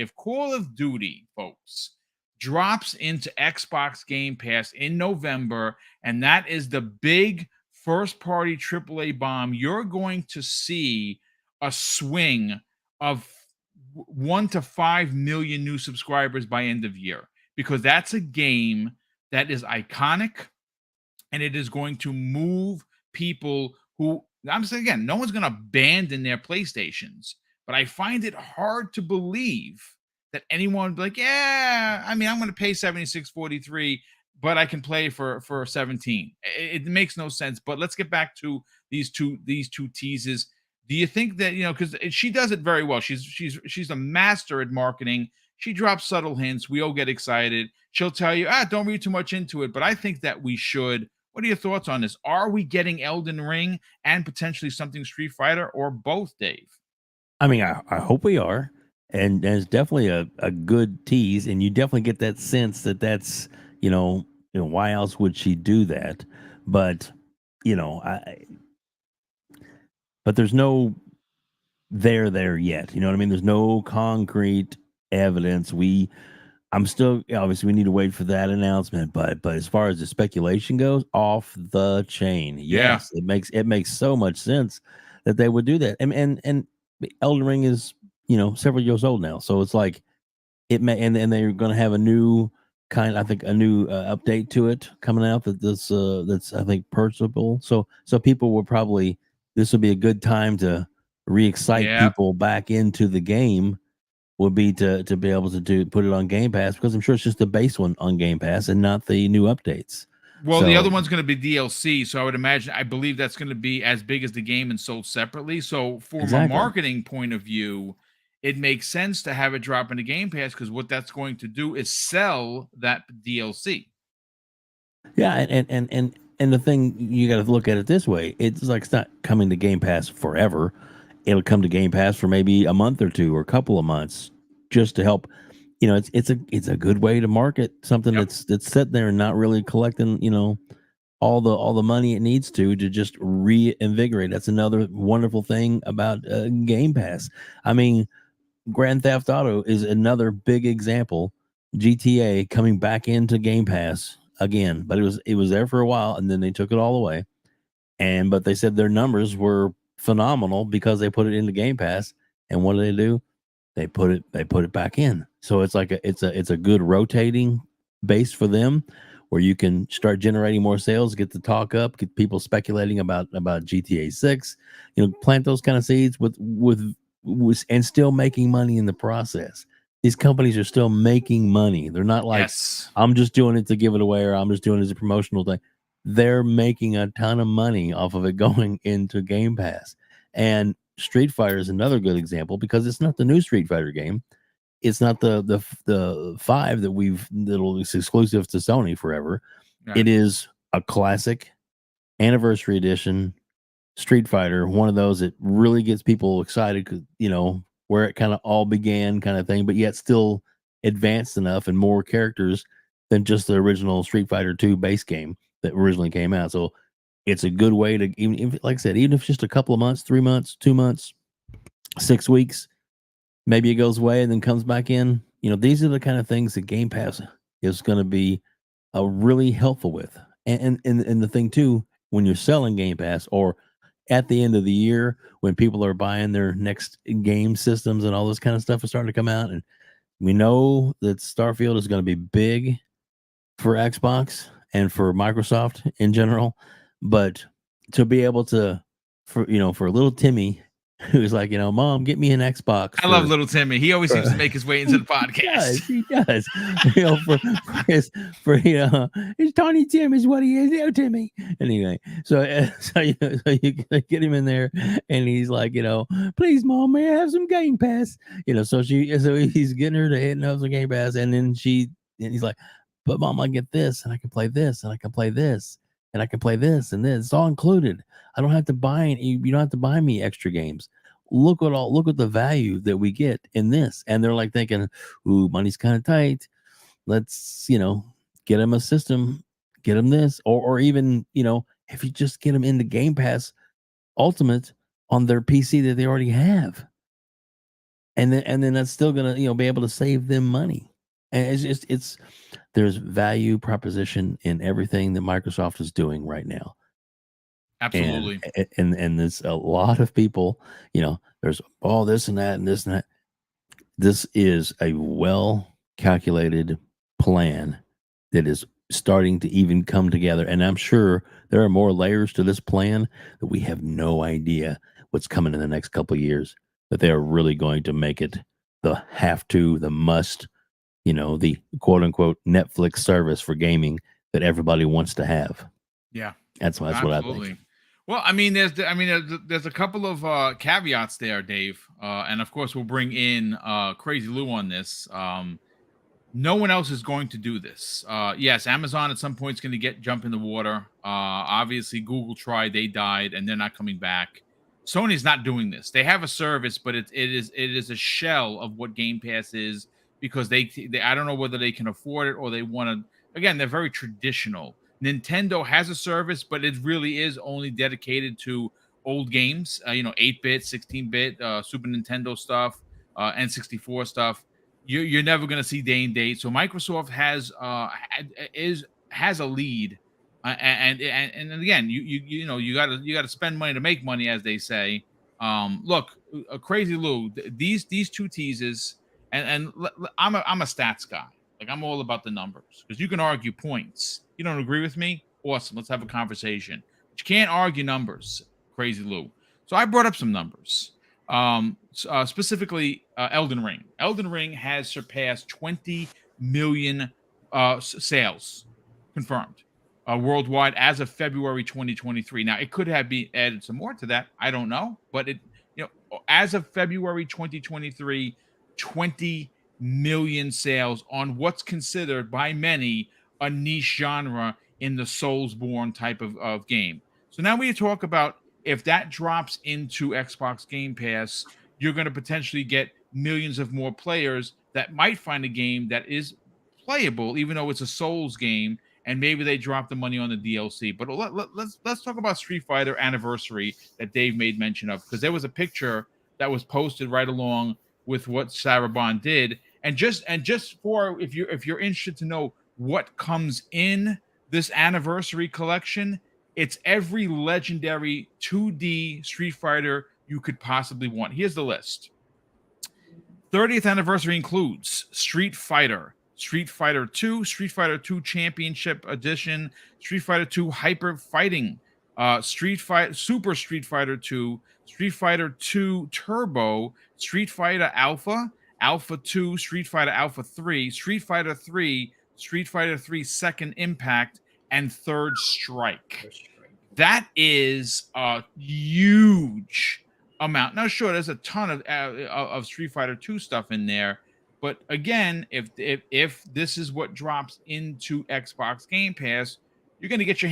S1: folks, drops into Xbox Game Pass in November, and that is the big first-party AAA bomb, you're going to see a swing of 1 to 5 million new subscribers by end of year, because that's a game that is iconic, and it is going to move people who, I'm saying again, no one's going to abandon their PlayStations, but I find it hard to believe that anyone would be like, yeah, I mean, I'm going to pay $76.43, but I can play for 17. It makes no sense. But let's get back to these two teases. Do you think that, because she does it very well. She's a master at marketing. She drops subtle hints. We all get excited. She'll tell you, don't read too much into it. But I think that we should. What are your thoughts on this? Are we getting Elden Ring and potentially something Street Fighter, or both, Dave?
S2: I mean, I hope we are. And it's definitely a good tease. And you definitely get that sense that that's, why else would she do that? But, but there's no there yet. You know what I mean? There's no concrete evidence. I'm still, obviously we need to wait for that announcement, but as far as the speculation goes, off the chain. Yes, yeah. It makes so much sense that they would do that. And Elden Ring is, several years old now. So it's like it may, and they're going to have a new update to it coming out that's I think purchasable. So people will probably, this will be a good time to re-excite people back into the game, would be to be able to put it on Game Pass, because I'm sure it's just the base one on Game Pass and not the new updates.
S1: Well, the other one's going to be DLC, so I believe that's going to be as big as the game and sold separately. So from a marketing point of view, it makes sense to have it drop into Game Pass, because what that's going to do is sell that DLC.
S2: Yeah, and the thing, you got to look at it this way. It's like, it's not coming to Game Pass forever. It'll come to Game Pass for maybe a month or two or a couple of months, just to help. It's a good way to market something that's sitting there and not really collecting, all the money it needs to just reinvigorate. That's another wonderful thing about Game Pass. I mean, Grand Theft Auto is another big example. GTA coming back into Game Pass again, but it was there for a while, and then they took it all away. But they said their numbers were phenomenal because they put it into Game Pass. And what do? They put it back in. So it's like it's a good rotating base for them, where you can start generating more sales, get the talk up, get people speculating about GTA 6, plant those kind of seeds with and still making money in the process. These companies are still making money. They're not like, I'm just doing it to give it away, or I'm just doing it as a promotional thing. They're making a ton of money off of it going into Game Pass. And Street Fighter is another good example, because it's not the new Street Fighter game. It's not the 5 that'll is exclusive to Sony forever. Yeah. It is a classic anniversary edition Street Fighter, one of those that really gets people excited, 'cause, where it kind of all began, kind of thing, but yet still advanced enough and more characters than just the original Street Fighter 2 base game that originally came out. So it's a good way to, even if, like I said, even if it's just a couple of months, 3 months, 2 months, 6 weeks, maybe it goes away and then comes back in. These are the kind of things that Game Pass is going to be really helpful with. And the thing too, when you're selling Game Pass or at the end of the year when people are buying their next game systems and all this kind of stuff is starting to come out, and we know that Starfield is going to be big for Xbox and for Microsoft in general, but to be able to, for little Timmy who's like, Mom, get me an Xbox.
S1: I love little Timmy. He always seems to make his way into the podcast.
S2: He does. His Tiny Tim is what he is, Timmy. Anyway, so you get him in there, and he's like, please, Mom, may I have some Game Pass? So he's getting her to hit up some Game Pass, and then he's like, but Mom, I get this, and I can play this, and I can play this, and I can play this, and this. It's all included. I don't have to buy any. You don't have to buy me extra games. Look at the value that we get in this. And they're like thinking, ooh, money's kind of tight. Let's, get them a system, get them this, or even, if you just get them into Game Pass Ultimate on their PC that they already have. And then that's still gonna, be able to save them money. And there's value proposition in everything that Microsoft is doing right now.
S1: Absolutely.
S2: And there's a lot of people, there's all this and that and this and that. This is a well calculated plan that is starting to even come together. And I'm sure there are more layers to this plan that we have no idea what's coming in the next couple of years, that they are really going to make it the must, the quote unquote Netflix service for gaming that everybody wants to have.
S1: Yeah.
S2: That's what I think.
S1: Well, there's a couple of caveats there, Dave, and of course we'll bring in Crazy Lou on this. No one else is going to do this. Yes, Amazon at some point is going to jump in the water. Obviously, Google tried; they died, and they're not coming back. Sony's not doing this. They have a service, but it is a shell of what Game Pass is, because they I don't know whether they can afford it or they want to. Again, they're very traditional. Nintendo has a service, but it really is only dedicated to old games, 8-bit, 16-bit, Super Nintendo stuff, N64 stuff. You're never going to see day and date. So Microsoft has a lead, and again, you got to spend money to make money, as they say. Look, Crazy Lou, these two teases, and I'm a stats guy. Like, I'm all about the numbers, because you can argue points. You don't agree with me? Awesome. Let's have a conversation. But you can't argue numbers, Crazy Lou. So I brought up some numbers. Specifically, Elden Ring. Elden Ring has surpassed 20 million sales confirmed worldwide as of February 2023. Now, it could have been added some more to that. I don't know. But as of February 2023, 20 million sales on what's considered by many a niche genre in the Soulsborne type of game. So now we talk about, if that drops into Xbox Game Pass, you're going to potentially get millions of more players that might find a game that is playable, even though it's a Souls game, and maybe they drop the money on the DLC. But let's talk about Street Fighter Anniversary that Dave made mention of, because there was a picture that was posted right along with what Sarah Bond did. And just for, if you're interested to know what comes in this anniversary collection, it's every legendary 2D Street Fighter you could possibly want. Here's the list. 30th anniversary includes Street Fighter, Street Fighter 2, Street Fighter 2 Championship Edition, Street Fighter 2 Hyper Fighting, Super Street Fighter 2, Street Fighter 2 Turbo, Street Fighter Alpha, Alpha 2, Street Fighter Alpha 3, Street Fighter 3, Street Fighter 3 Second Impact, and Third Strike. That is a huge amount. Now, sure, there's a ton of Street Fighter 2 stuff in there, but again, if this is what drops into Xbox Game Pass, you're going to get your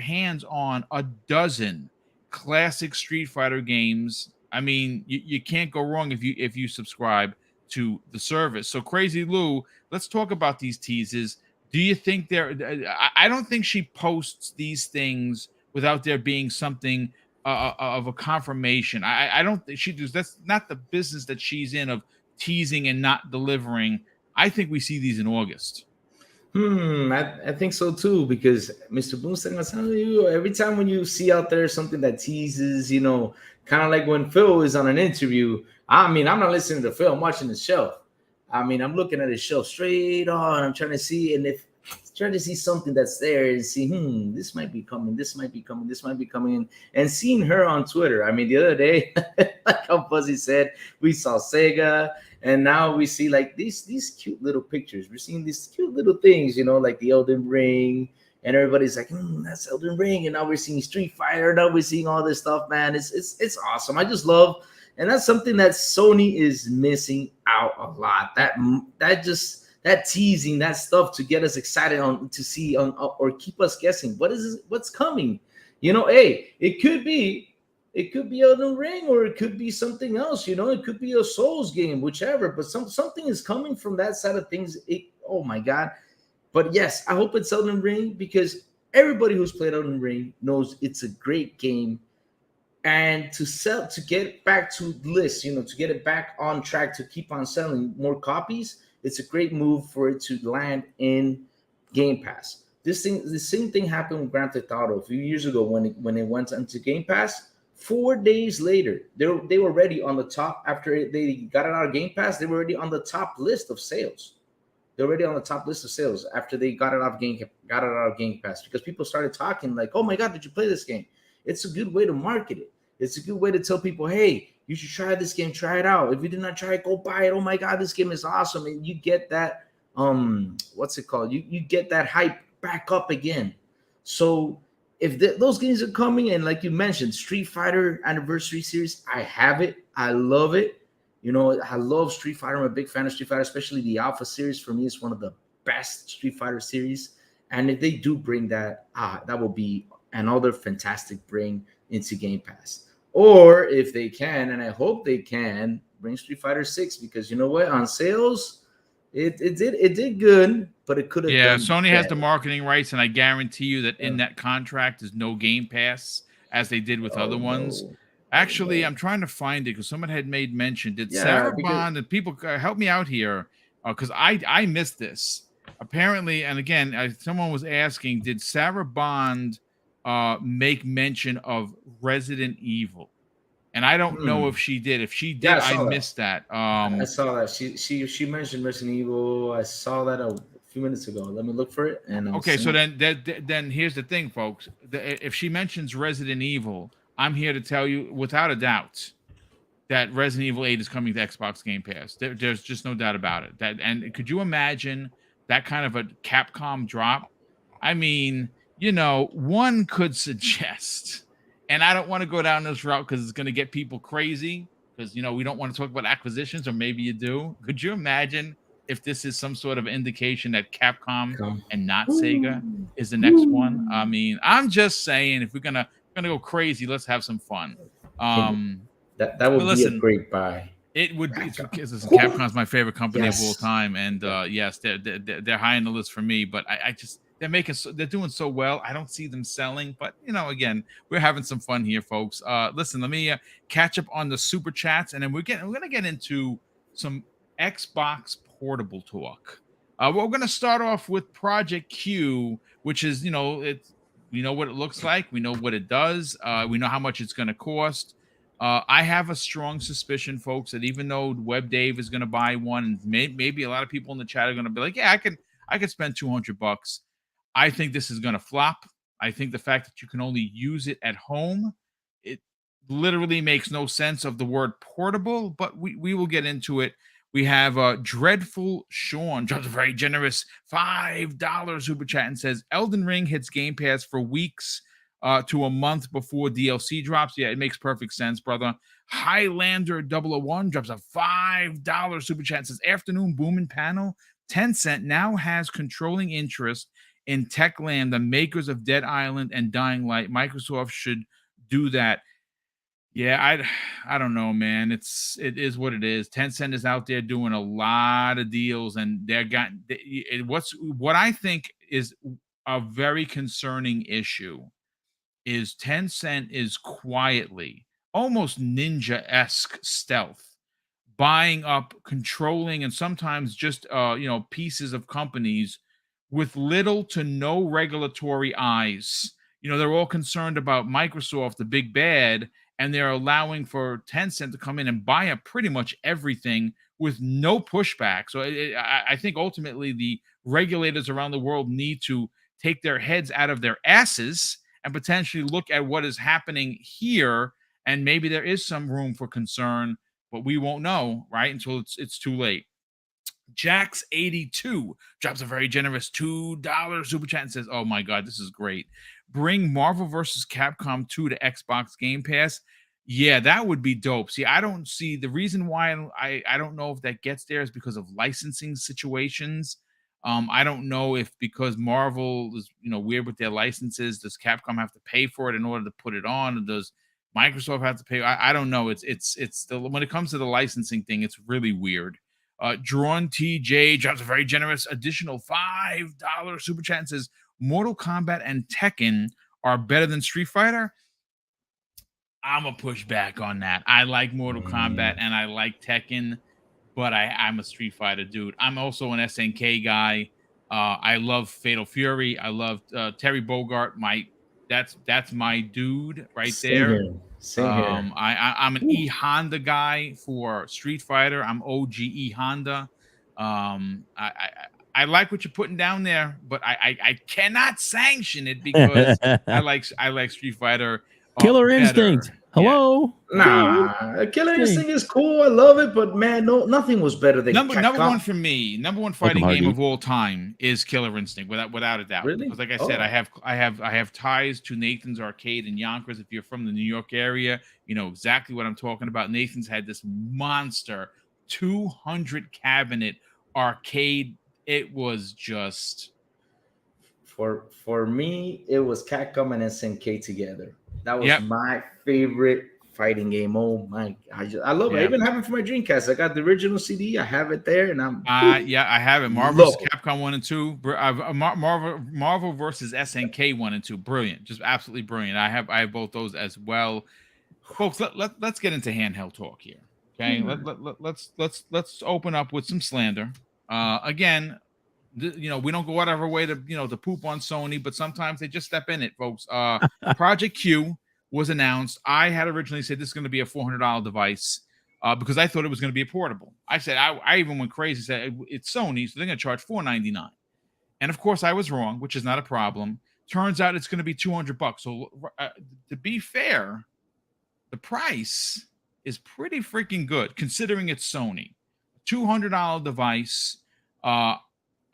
S1: hands on a dozen classic Street Fighter games. I mean, you can't go wrong if you subscribe to the service. So Crazy Lou, let's talk about these teases. Do you think I don't think she posts these things without there being something of a confirmation. I don't think she does. That's not the business that she's in, of teasing and not delivering. I think we see these in August.
S3: I think so too, because Mr. Boomstick, I'm telling you, every time when you see out there something that teases, kind of like when Phil is on an interview. I mean, I'm not listening to Phil, I'm watching the shelf. I mean, I'm looking at his shelf straight on. I'm trying to see, and if trying to see something that's there and see, this might be coming, this might be coming, this might be coming, and seeing her on Twitter. I mean, the other day, like how Fuzzy said, we saw Sega, and now we see like these cute little pictures. We're seeing these cute little things, like the Elden Ring, and everybody's like, that's Elden Ring, and now we're seeing Street Fighter, now we're seeing all this stuff, man. It's awesome. I just love, and that's something that Sony is missing out a lot. That teasing, that stuff to get us excited to see or keep us guessing what's coming. Hey, it could be Elden Ring, or it could be something else. It could be a Souls game, whichever. But something is coming from that side of things. Oh my God! But yes, I hope it's Elden Ring, because everybody who's played Elden Ring knows it's a great game. And to get back to list, to get it back on track, to keep on selling more copies, it's a great move for it to land in Game Pass. The same thing happened with Grand Theft Auto a few years ago when it went into Game Pass. 4 days later, they were already on the top. After they got it out of Game Pass, they were already on the top list of sales. They're already on the top list of sales after they got it out of Game Pass, because people started talking like, "Oh my God, did you play this game?" It's a good way to market it. It's a good way to tell people, hey, you should try this game, try it out. If you did not try it, go buy it. Oh my God, this game is awesome. And you get that, what's it called? You get that hype back up again. So if those games are coming, and like you mentioned, Street Fighter Anniversary Series, I have it. I love it. I love Street Fighter. I'm a big fan of Street Fighter, especially the Alpha series. For me, it's one of the best Street Fighter series. And if they do bring that, that will be another fantastic bring into Game Pass. Or if they can, and I hope they can, bring Street Fighter 6, because you know what? On sales, it did good, but it could have.
S1: Yeah, Sony has the marketing rights, and I guarantee you that in that contract is no Game Pass, as they did with other ones. Actually, I'm trying to find it because someone had made mention. Did Sarah Bond, and people help me out here, because I missed this. Apparently, and again, someone was asking, did Sarah Bond make mention of Resident Evil? And I don't know if she did. If she did, I missed that.
S3: I saw that. She mentioned Resident Evil. I saw that a few minutes ago. Let me look for it. And
S1: okay, so then here's the thing, folks. If she mentions Resident Evil, I'm here to tell you without a doubt that Resident Evil 8 is coming to Xbox Game Pass. There's just no doubt about it. And could you imagine that kind of a Capcom drop? I mean, one could suggest, and I don't want to go down this route because it's going to get people crazy, because, we don't want to talk about acquisitions, or maybe you do. Could you imagine if this is some sort of indication that Capcom and not Sega is the next one? I mean, I'm just saying, if we're going to go crazy, let's have some fun.
S3: That would be a great buy.
S1: It would be, because Capcom's my favorite company of all time, and yes, they're high on the list for me. But I just, they're doing so well. I don't see them selling, but again, we're having some fun here, folks. Listen, let me catch up on the super chats, and then we're gonna get into some Xbox portable talk. We're gonna start off with Project Q, which is we know what it looks like, we know what it does, we know how much it's gonna cost. I have a strong suspicion, folks, that even though Web Dave is going to buy one, and maybe a lot of people in the chat are going to be like, yeah, I could spend $200. I think this is going to flop. I think the fact that you can only use it at home, it literally makes no sense of the word portable, but we will get into it. We have Dreadful Sean drops a very generous $5 super chat and says, Elden Ring hits Game Pass for weeks to a month before DLC drops. Yeah, it makes perfect sense, brother. Highlander 001 drops a $5 super chat and says, afternoon booming panel. Tencent now has controlling interest in Techland, the makers of Dead Island and Dying Light. Microsoft should do that. Yeah, I don't know, man. It is what it is. Tencent is out there doing a lot of deals, and what I think is a very concerning issue is Tencent is quietly, almost ninja-esque stealth, buying up, controlling, and sometimes just pieces of companies with little to no regulatory eyes. They're all concerned about Microsoft, the big bad, and they're allowing for Tencent to come in and buy up pretty much everything with no pushback. So I think ultimately the regulators around the world need to take their heads out of their asses and potentially look at what is happening here. And maybe there is some room for concern, but we won't know, right, until it's too late. Jax82 drops a very generous $2 super chat and says, "Oh my God, this is great. Bring Marvel vs. Capcom 2 to Xbox Game Pass." Yeah, that would be dope. See, I don't see the reason why I don't know if that gets there is because of licensing situations. I don't know if because Marvel is weird with their licenses, does Capcom have to pay for it in order to put it on? Or does Microsoft have to pay? I don't know. When it comes to the licensing thing, it's really weird. Drawn TJ drops a very generous additional $5 super chat and says, "Mortal Kombat and Tekken are better than Street Fighter." I'm gonna push back on that. I like Mortal Kombat and I like Tekken, but I'm a Street Fighter dude. I'm also an SNK guy. I love Fatal Fury. I love Terry Bogard. That's my dude right there.
S3: Same here.
S1: I'm an E Honda guy for Street Fighter. I'm OG E Honda. I like what you're putting down there, but I cannot sanction it because I like Street Fighter.
S2: Killer
S1: better.
S2: Instinct. Hello.
S3: Nah, Killer Instinct is cool. I love it, but man, nothing was better than
S1: number one for me. Number one fighting game of all time is Killer Instinct, without a doubt.
S3: Really?
S1: Because like I said, I have ties to Nathan's Arcade in Yonkers. If you're from the New York area, you know exactly what I'm talking about. Nathan's had this monster 200 cabinet arcade. It was just
S3: for me, it was Capcom and SNK together. That was my favorite fighting game. Oh my God, I love it. I even have it for my Dreamcast. I got the original CD. I have it there, and I'm
S1: I have it. Marvel Capcom 1 and 2. Marvel versus SNK 1 and 2. Brilliant, just absolutely brilliant. I have both those as well. Folks, let's get into handheld talk here. Okay, let's open up with some slander. Again, we don't go out of our way to to poop on Sony, but sometimes they just step in it, folks. Project Q was announced. I had originally said this is going to be a $400 device because I thought it was going to be a portable. I said I even went crazy, said it's Sony, so they're going to charge $499, and of course I was wrong, which is not a problem. Turns out it's going to be $200. So to be fair, the price is pretty freaking good considering it's Sony. $200 device.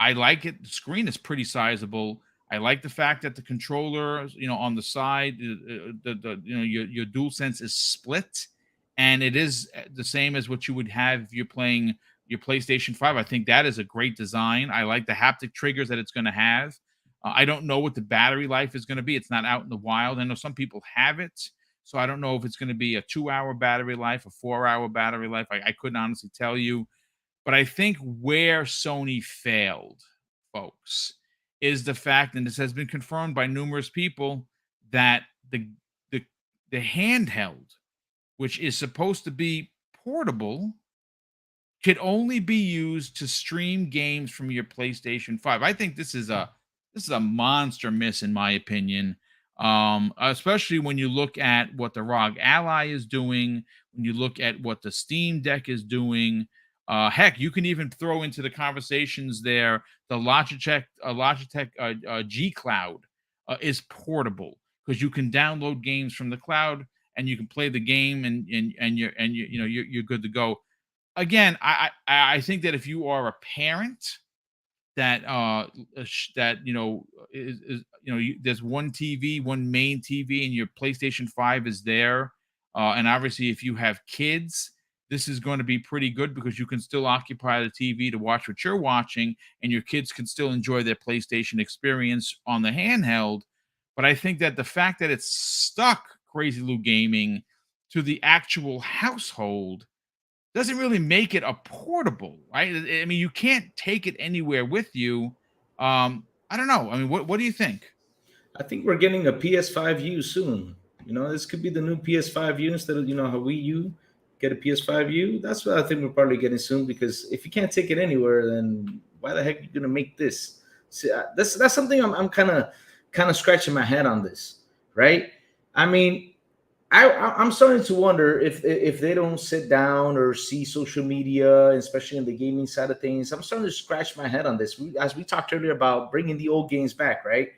S1: I like it. The screen is pretty sizable. I like the fact that the controller, on the side, your DualSense is split, and it is the same as what you would have if you're playing your PlayStation 5. I think that is a great design. I like the haptic triggers that it's going to have. I don't know what the battery life is going to be. It's not out in the wild. I know some people have it, so I don't know if it's going to be a 2-hour battery life, a 4-hour battery life. I couldn't honestly tell you. But I think where Sony failed, folks, is the fact, and this has been confirmed by numerous people, that the handheld, which is supposed to be portable, could only be used to stream games from your PlayStation 5. I think this is a monster miss, in my opinion. Especially when you look at what the ROG Ally is doing, when you look at what the Steam Deck is doing. Heck, you can even throw into the conversations there the Logitech G Cloud is portable because you can download games from the cloud and you can play the game and you're good to go. Again, I think that if you are a parent that there's one TV, one main TV, and your PlayStation 5 is there, and obviously if you have kids, this is going to be pretty good because you can still occupy the TV to watch what you're watching, and your kids can still enjoy their PlayStation experience on the handheld. But I think that the fact that it's stuck Crazy Lou Gaming to the actual household doesn't really make it a portable, right? I mean, you can't take it anywhere with you. I don't know. I mean, what do you think?
S3: I think we're getting a PS5U soon. This could be the new PS5U instead of how Wii U get a PS5U. That's what I think we're probably getting soon, because if you can't take it anywhere, then why the heck are you gonna make this? See, that's something I'm kind of scratching my head on this, right? I mean, I'm starting to wonder if they don't sit down or see social media, especially in the gaming side of things. I'm starting to scratch my head on this. As we talked earlier about bringing the old games back, right?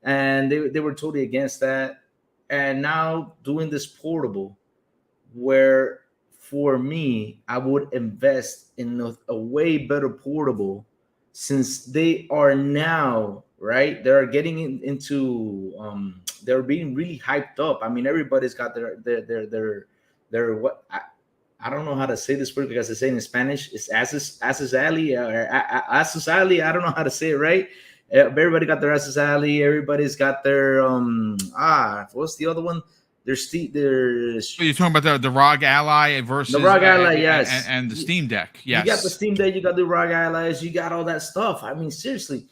S3: And they were totally against that. And now doing this portable, where for me, I would invest in a way better portable, since they are now, right? They're getting into they're being really hyped up. I mean, everybody's got their what I don't know how to say this word, because I say it in Spanish. It's Asus Alley or Asus Alley. I don't know how to say it right. Everybody got their Asus Alley. Everybody's got their what's the other one? There's
S1: You're talking about the ROG Ally versus
S3: the ROG Ally, yes,
S1: and the Steam Deck. Yes,
S3: you got the Steam Deck, you got the ROG Allies, you got all that stuff. I mean, seriously,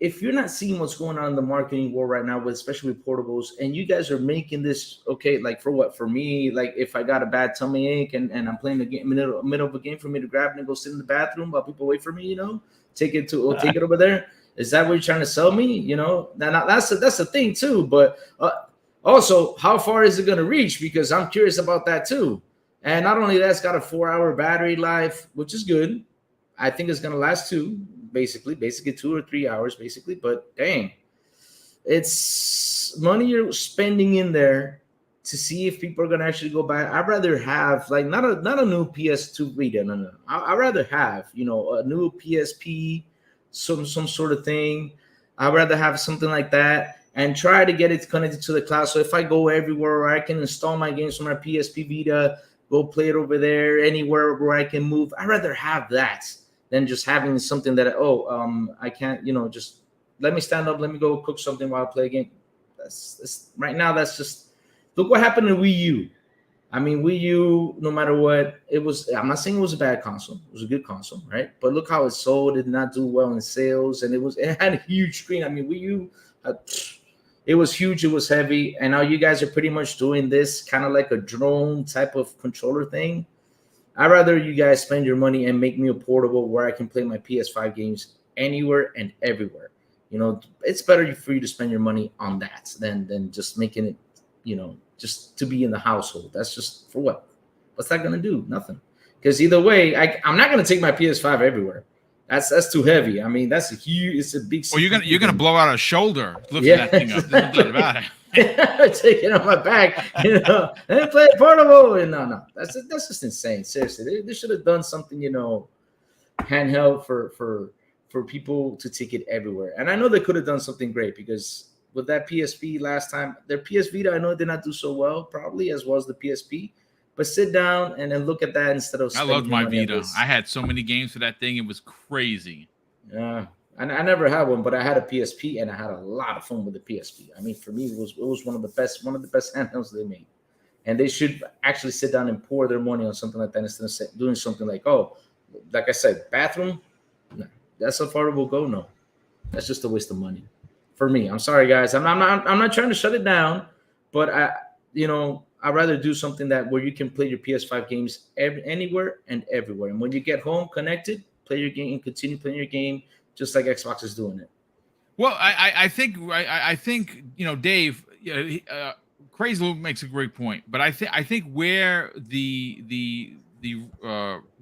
S3: if you're not seeing what's going on in the marketing world right now, especially with portables, and you guys are making this like for me, like if I got a bad tummy ache and I'm playing a game middle of a game, for me to grab it and go sit in the bathroom while people wait for me, take it over there. Is that what you're trying to sell me? That's the thing too. But also, how far is it going to reach? Because I'm curious about that too. And not only that, it's got a 4-hour battery life, which is good. I think it's going to last basically 2 or 3 hours, basically. But dang, it's money you're spending in there to see if people are going to actually go buy it. I'd rather have not a new PS2 Vita. No. I'd rather have a new PSP, some sort of thing. I'd rather have something like that and try to get it connected to the cloud. So if I go everywhere, I can install my games from my PSP Vita, go play it over there, anywhere where I can move. I'd rather have that than just having something that I can't, just let me stand up, let me go cook something while I play a game. That's right now. That's just, look what happened to Wii U. I mean, Wii U, no matter what, it was, I'm not saying it was a bad console. It was a good console, right? But look how it sold. It did not do well in sales. And it had a huge screen. I mean, Wii U, it was huge. It was heavy. And now you guys are pretty much doing this kind of like a drone type of controller thing. I'd rather you guys spend your money and make me a portable where I can play my PS5 games anywhere and everywhere. It's better for you to spend your money on that than just making it, just to be in the household. That's just for what? What's that going to do? Nothing. Because either way, I'm not going to take my PS5 everywhere. That's too heavy. I mean, it's a big.
S1: Well, you're gonna blow out a shoulder lifting that thing up. There's no doubt about it.
S3: Take it on my back, and play it portable. And no, that's just insane. Seriously, they should have done something, handheld for people to take it everywhere. And I know they could have done something great, because with that PSP last time, their PS Vita, I know did not do so well, probably as well as the PSP. But sit down and then look at that instead of.
S1: I loved my Vita. I had so many games for that thing; it was crazy.
S3: Yeah, I never had one, but I had a PSP, and I had a lot of fun with the PSP. I mean, for me, it was one of the best handhelds they made, and they should actually sit down and pour their money on something like that instead of doing something like I said, bathroom. No, that's how far it will go. No, that's just a waste of money. For me, I'm sorry, guys. I'm not trying to shut it down, but I'd rather do something where you can play your PS5 games anywhere and everywhere. And when you get home connected, play your game and continue playing your game just like Xbox is doing it.
S1: Well, I think Dave, Crazy Luke makes a great point, but I think where the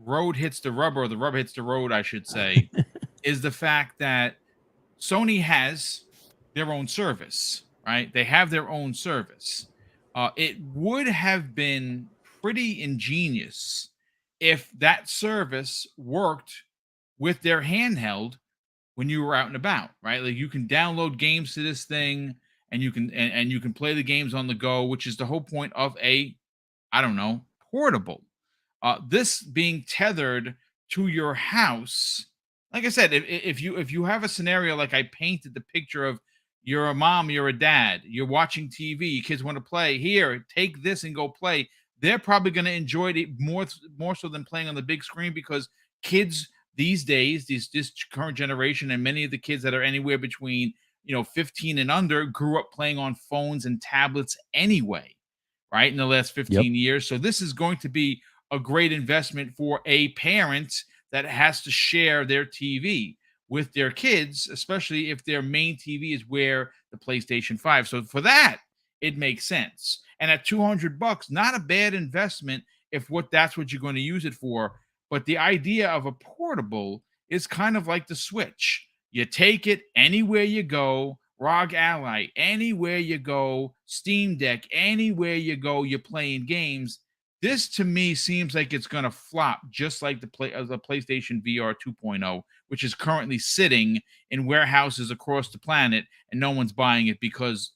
S1: road hits the rubber, or the rubber hits the road, I should say, is the fact that Sony has their own service, right? They have their own service. It would have been pretty ingenious if that service worked with their handheld when you were out and about, right? Like, you can download games to this thing, and you can play the games on the go, which is the whole point of portable. This being tethered to your house, like I said, if you have a scenario like I painted the picture of, you're a mom, you're a dad, you're watching TV, your kids want to play, here, take this and go play. They're probably going to enjoy it more so than playing on the big screen, because kids these days, this current generation, and many of the kids that are anywhere between 15 and under, grew up playing on phones and tablets anyway, right? In the last 15 years. So this is going to be a great investment for a parent that has to share their TV with their kids, especially if their main TV is where the PlayStation 5. So for that, it makes sense. And at $200, not a bad investment if that's what you're going to use it for. But the idea of a portable is kind of like the Switch. You take it anywhere you go, ROG Ally, anywhere you go, Steam Deck, anywhere you go, you're playing games. This to me seems like it's going to flop, just like the PlayStation VR 2.0, which is currently sitting in warehouses across the planet, and no one's buying it because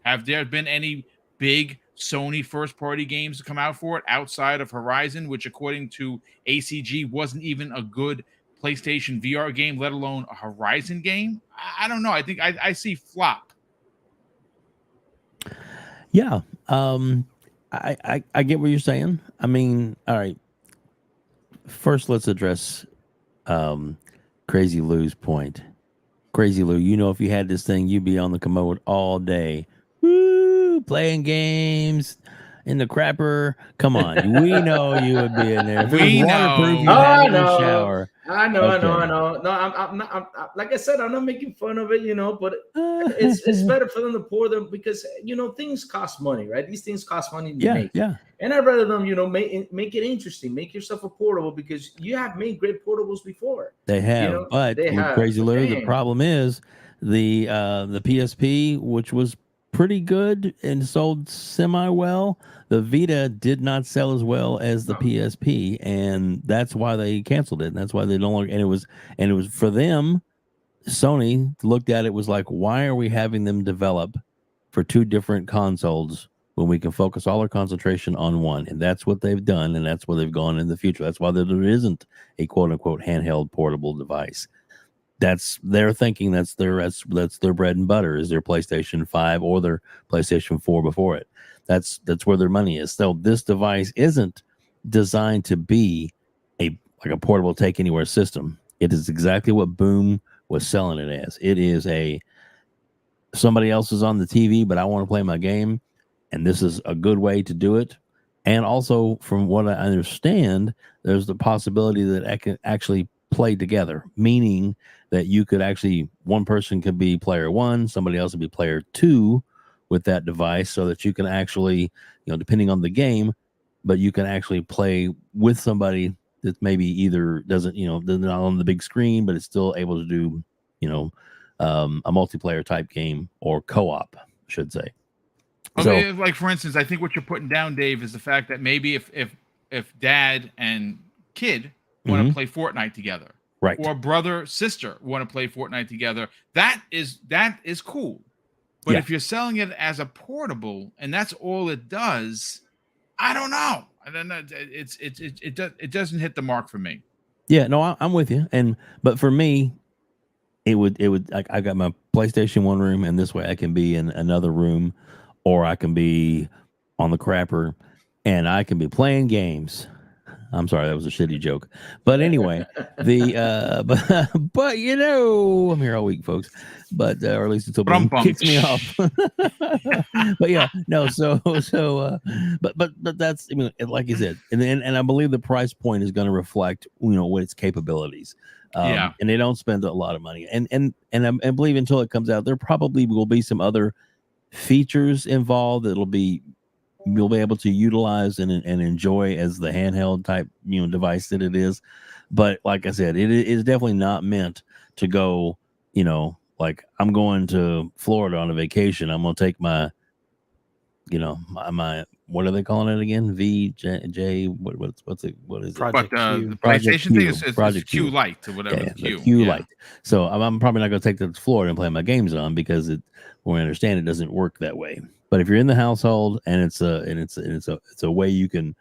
S1: have there been any big Sony first-party games to come out for it outside of Horizon, which according to ACG wasn't even a good PlayStation VR game, let alone a Horizon game? I don't know. I think I see flop.
S2: Yeah. I get what you're saying. I mean, all right. First, let's address Crazy Lou's point. Crazy Lou, if you had this thing, you'd be on the commode all day. Woo, playing games in the crapper. Come on. We know you would be in there. If it was waterproof, you'd have it in the shower.
S3: I know. No, I'm not. Like I said, I'm not making fun of it, but it's better for them to pour them because things cost money, right? These things cost money to make.
S2: Yeah.
S3: And I'd rather them, make it interesting. Make yourself a portable because you have made great portables before.
S2: They have, but with Crazy Lou, the problem is the PSP, which was pretty good and sold semi well. The Vita did not sell as well as the PSP, and that's why they canceled it. And that's why they no longer. And it was for them. Sony looked at it, was like, why are we having them develop for two different consoles when we can focus all our concentration on one? And that's what they've done, and that's where they've gone in the future. That's why there isn't a quote unquote handheld portable device. That's their thinking. That's their bread and butter, is their PlayStation 5 or their PlayStation 4 before it. That's where their money is. So this device isn't designed to be a portable take anywhere system. It is exactly what Boom was selling it as. It is somebody else is on the TV, but I want to play my game, and this is a good way to do it. And also, from what I understand, there's the possibility that I can actually play together, meaning that you could actually, one person could be player one, somebody else would be player two with that device, so that you can actually, depending on the game, but you can actually play with somebody that maybe either doesn't, they're not on the big screen, but it's still able to do, a multiplayer type game or co-op, I should say.
S1: Okay, so, like for instance, I think what you're putting down, Dave, is the fact that maybe if dad and kid want to play Fortnite together,
S2: right,
S1: or brother sister want to play Fortnite together, that is cool. But if you're selling it as a portable and that's all it does, I don't know. It doesn't hit the mark for me.
S2: Yeah, no, I'm with you. But for me, it would like, I got my PlayStation 1 room, and this way I can be in another room, or I can be on the crapper, and I can be playing games. I'm sorry, that was a shitty joke. But anyway, but I'm here all week, folks. But or at least until Boom kicks me off. But yeah, no. But that's, I mean, like you said, and I believe the price point is going to reflect what its capabilities. And they don't spend a lot of money. And I believe until it comes out, there probably will be some other features involved that'll be, you'll be able to utilize and enjoy as the handheld type device that it is. But like I said, it is definitely not meant to go, like I'm going to Florida on a vacation, I'm gonna take my my what are they calling it again? VJ what is it?
S1: Project Q. The PlayStation thing is Project Q Lite or whatever.
S2: Yeah, Q Lite. So I'm probably not gonna take that to Florida and play my games on, because we understand it doesn't work that way. But if you're in the household and it's a way you can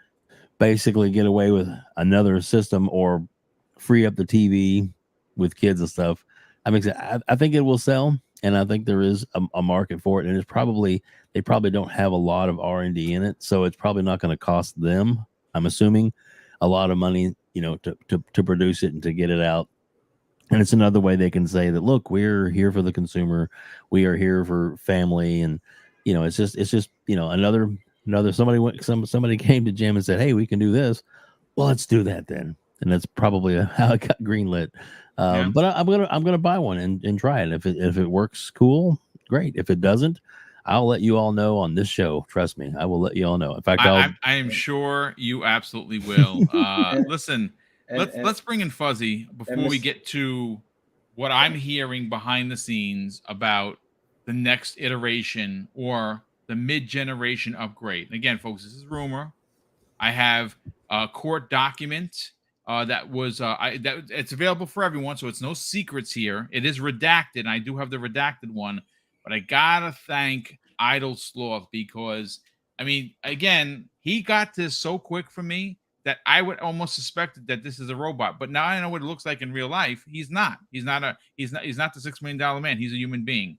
S2: basically get away with another system or free up the TV with kids and stuff. I think it will sell, and I think there is a market for it. And it's probably they probably don't have a lot of R&D in it, so it's probably not going to cost them, I'm assuming, a lot of money, to produce it and to get it out. And it's another way they can say that, look, we're here for the consumer, we are here for family, and it's just another somebody came to Jim and said, hey, we can do this. Well, let's do that then. And that's probably how it got greenlit. But I'm gonna buy one and try it. If it works, cool, great. If it doesn't, I'll let you all know on this show. Trust me, I will let you all know. In fact,
S1: I am sure you absolutely will. Listen, let's bring in Fuzzy before we get to what I'm hearing behind the scenes about the next iteration or the mid-generation upgrade. And again, folks, this is rumor. I have a court document that was that it's available for everyone, so it's no secrets here. It is redacted. And I do have the redacted one, but I gotta thank Idle Sloth because again, he got this so quick for me that I would almost suspect that this is a robot. But now I know what it looks like in real life. He's not. He's not the $6 million man. He's a human being.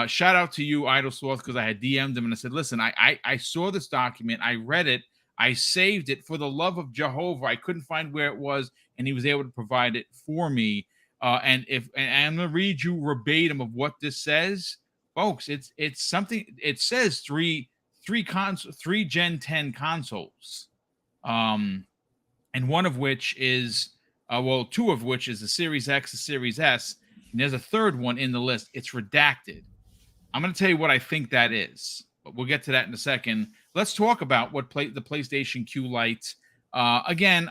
S1: Shout out to you, Idle Sloth, because I had DM'd him and I said, listen, I saw this document, I read it, I saved it. For the love of Jehovah, I couldn't find where it was, and he was able to provide it for me. And I'm gonna read you verbatim of what this says, folks. It's something. It says three Gen 10 consoles, and one of which is two of which is the Series X, the Series S, and there's a third one in the list. It's redacted. I'm going to tell you what I think that is, but we'll get to that in a second. Let's talk about what the PlayStation Q Lite. Again,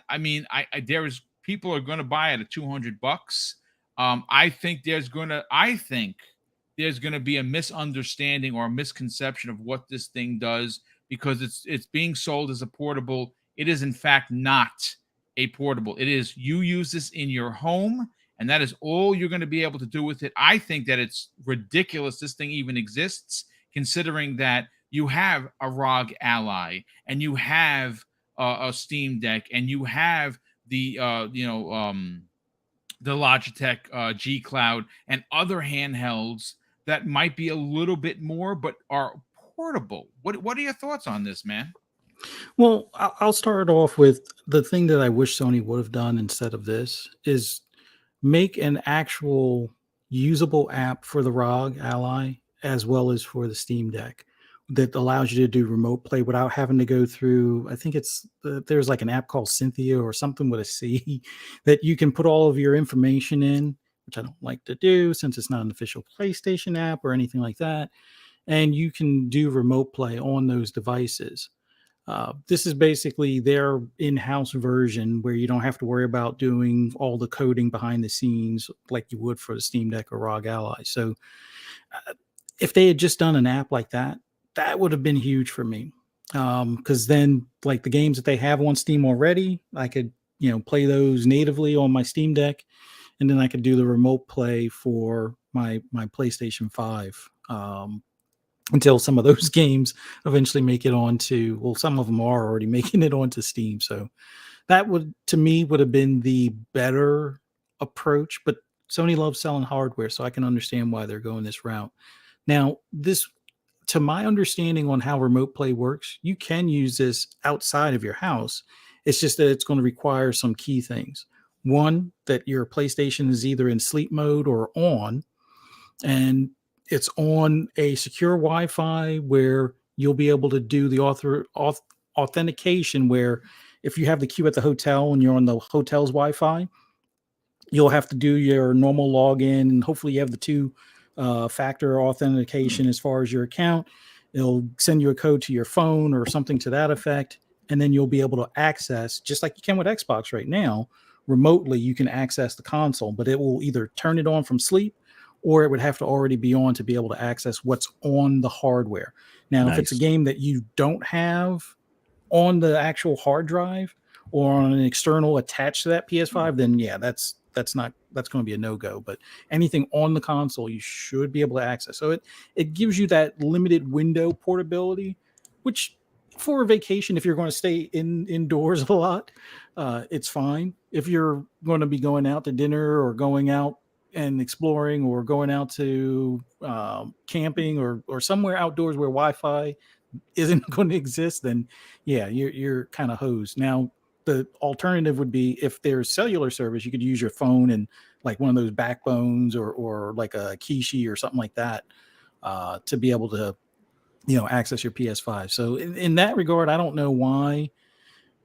S1: there's people are going to buy it at $200. I think there's going to be a misunderstanding or a misconception of what this thing does because it's being sold as a portable. It is in fact not a portable. It is you use this in your home, and that is all you're going to be able to do with it. I think that it's ridiculous this thing even exists, considering that you have a ROG Ally, and you have a Steam Deck, and you have the Logitech G Cloud and other handhelds that might be a little bit more, but are portable. What are your thoughts on this, man?
S4: Well, I'll start off with the thing that I wish Sony would have done instead of this is make an actual usable app for the ROG Ally as well as for the Steam Deck that allows you to do remote play without having to go through, I think there's like an app called Cynthia or something with a C that you can put all of your information in, which I don't like to do since it's not an official PlayStation app or anything like that. And you can do remote play on those devices. This is basically their in-house version where you don't have to worry about doing all the coding behind the scenes like you would for the Steam Deck or ROG Ally. So if they had just done an app like that, that would have been huge for me. Because then like the games that they have on Steam already, I could, play those natively on my Steam Deck, and then I could do the remote play for my PlayStation 5. Until some of those games eventually make it onto, well, some of them are already making it onto Steam. So that would have been the better approach, but Sony loves selling hardware, so I can understand why they're going this route. Now, to my understanding on how remote play works, you can use this outside of your house. It's just that it's going to require some key things. One, that your PlayStation is either in sleep mode or on, and it's on a secure Wi-Fi where you'll be able to do the authentication where if you have the queue at the hotel and you're on the hotel's Wi-Fi, you'll have to do your normal login, and hopefully you have the two-factor authentication as far as your account. It'll send you a code to your phone or something to that effect, and then you'll be able to access, just like you can with Xbox right now, remotely you can access the console, but it will either turn it on from sleep or it would have to already be on to be able to access what's on the hardware. Now, if it's a game that you don't have on the actual hard drive or on an external attached to that PS5, then yeah, that's going to be a no-go. But anything on the console, you should be able to access. So it gives you that limited window portability, which for a vacation, if you're going to stay indoors a lot, it's fine. If you're going to be going out to dinner or going out and exploring or going out to camping or somewhere outdoors where Wi-Fi isn't going to exist, then yeah, you're kind of hosed. Now, the alternative would be if there's cellular service, you could use your phone and like one of those backbones or like a Kishi or something like that to be able to, access your PS5. So in that regard, I don't know why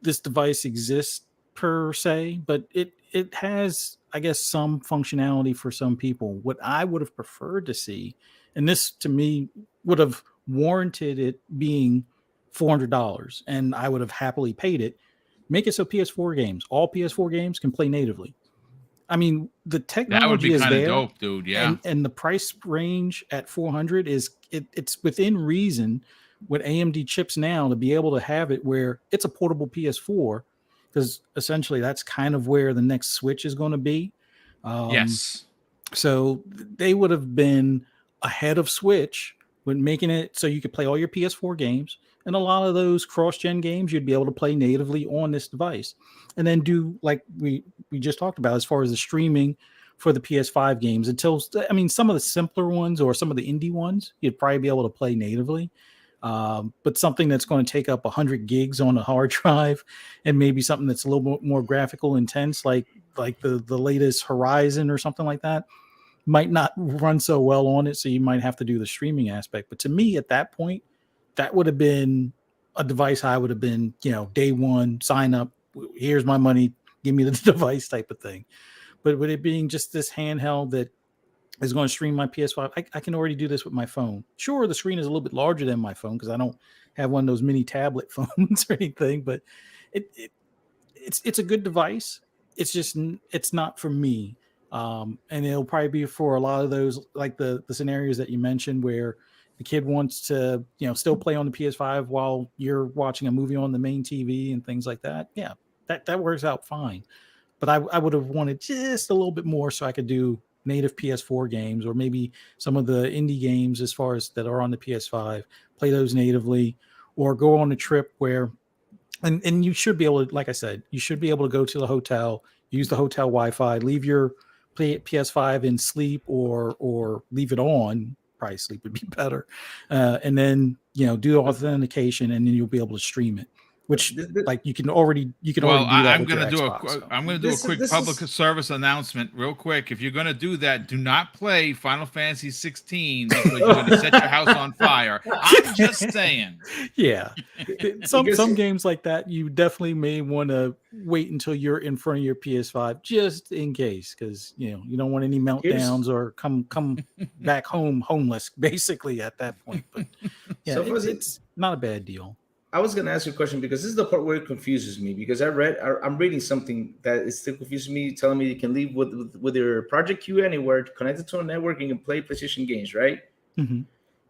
S4: this device exists per se, but it has, I guess, some functionality for some people. What I would have preferred to see, and this to me would have warranted it being $400, and I would have happily paid it. Make it so PS4 games, all PS4 games can play natively. I mean, the technology
S1: That would be
S4: is
S1: kind of
S4: there,
S1: dope, dude. Yeah.
S4: and the price range at 400 is it's within reason with AMD chips now to be able to have it where it's a portable PS4, because essentially that's kind of where the next Switch is going to be.
S1: Yes.
S4: So they would have been ahead of Switch when making it so you could play all your PS4 games, and a lot of those cross-gen games you'd be able to play natively on this device, and then do like we just talked about as far as the streaming for the PS5 games. Some of the simpler ones or some of the indie ones you'd probably be able to play natively. But something that's going to take up 100 gigs on a hard drive, and maybe something that's a little bit more graphical intense, like the latest Horizon or something like that, might not run so well on it. So you might have to do the streaming aspect. But to me, at that point, that would have been a device I would have been, day one, sign up, here's my money, give me the device type of thing. But with it being just this handheld that is going to stream my PS5, I can already do this with my phone. Sure, the screen is a little bit larger than my phone because I don't have one of those mini tablet phones or anything, but it's a good device. It's not for me. And it'll probably be for a lot of those, like the scenarios that you mentioned where the kid wants to, still play on the PS5 while you're watching a movie on the main TV and things like that. Yeah, that works out fine. But I would have wanted just a little bit more so I could do native PS4 games, or maybe some of the indie games as far as that are on the PS5, play those natively, or go on a trip where, and you should be able to, like I said, you should be able to go to the hotel, use the hotel Wi-Fi, leave your PS5 in sleep or leave it on. Probably sleep would be better. And then, do authentication, and then you'll be able to stream it. Which, like, you can already do that.
S1: I'm going to do a quick public service announcement real quick. If you're going to do that, do not play Final Fantasy 16 because you're going to set your house on fire. I'm just saying.
S4: Yeah, some games like that, you definitely may want to wait until you're in front of your PS5 just in case, because you don't want any meltdowns or come back home homeless, basically at that point. But yeah, so it's not a bad deal.
S3: I was going to ask you a question because this is the part where it confuses me, because I'm reading something that is still confusing me, telling me you can leave with your Project Q anywhere, connected to a network, and you can play PlayStation games, right?
S4: Mm-hmm.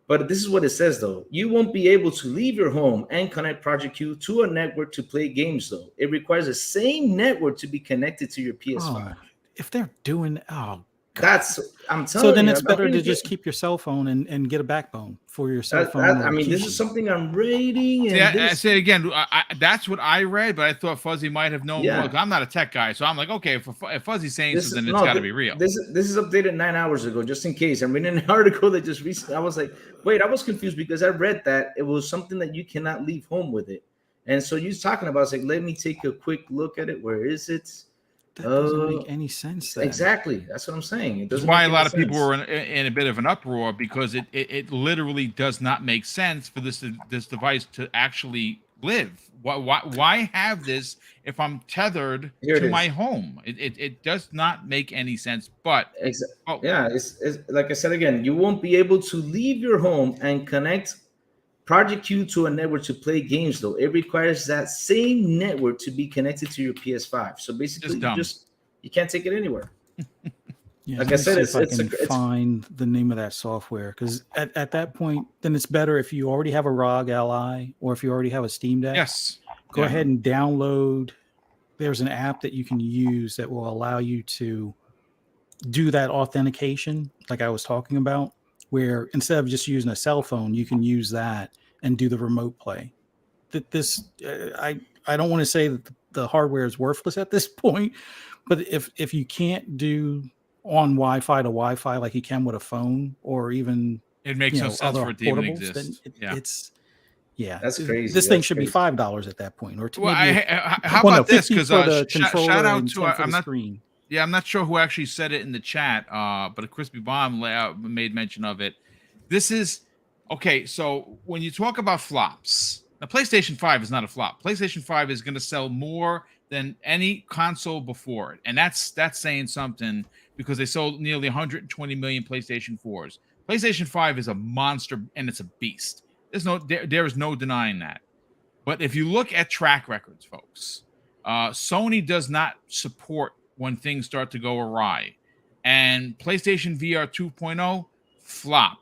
S3: But this is what it says, though. You won't be able to leave your home and connect Project Q to a network to play games, though. It requires the same network to be connected to your PS5.
S4: If they're doing,
S3: I'm telling you.
S4: So then it's better to just keep your cell phone and get a backbone for your cell phone.
S3: This is something I'm reading.
S1: I say again, that's what I read, but I thought Fuzzy might have known. Yeah. Look, I'm not a tech guy, so I'm like, okay, if Fuzzy's saying so, then it's got to be real.
S3: This is updated 9 hours ago, just in case. I'm reading an article that just recently. I was like, wait, I was confused because I read that it was something that you cannot leave home with it, and so you're talking about. It's like, let me take a quick look at it. Where is it?
S4: That doesn't make any sense. Then.
S3: Exactly. That's what I'm saying.
S1: That's why a lot of people were in a bit of an uproar, because it literally does not make sense for this device to actually live. Why have this if I'm tethered to my home? It does not make any sense. But
S3: it's like I said again, you won't be able to leave your home and connect Project Q to a network to play games, though. It requires that same network to be connected to your PS5. So basically, you can't take it anywhere.
S4: Yeah, like I said, I can find the name of that software, because at that point, then it's better if you already have a ROG Ally or if you already have a Steam Deck.
S1: Yes.
S4: Go ahead and download. There's an app that you can use that will allow you to do that authentication, like I was talking about, where instead of just using a cell phone, you can use that and do the remote play. this I don't want to say that the hardware is worthless at this point, but if you can't do on Wi-Fi to Wi-Fi like you can with a phone or even
S1: It makes no sense for it to even exist.
S4: then
S1: yeah.
S3: That's crazy.
S4: This thing should be $5 at that point, or
S1: well,
S4: maybe
S1: how about this? Because
S4: shout out to I'm not
S1: screen. Yeah, I'm not sure who actually said it in the chat, but a crispy bomb made mention of it. This is okay. So when you talk about flops, the PlayStation 5 is not a flop. PlayStation 5 is going to sell more than any console before it, and that's saying something because they sold nearly 120 million PlayStation 4s. PlayStation 5 is a monster and it's a beast. There is no denying that. But if you look at track records, folks, Sony does not support when things start to go awry. And PlayStation VR 2.0 flop.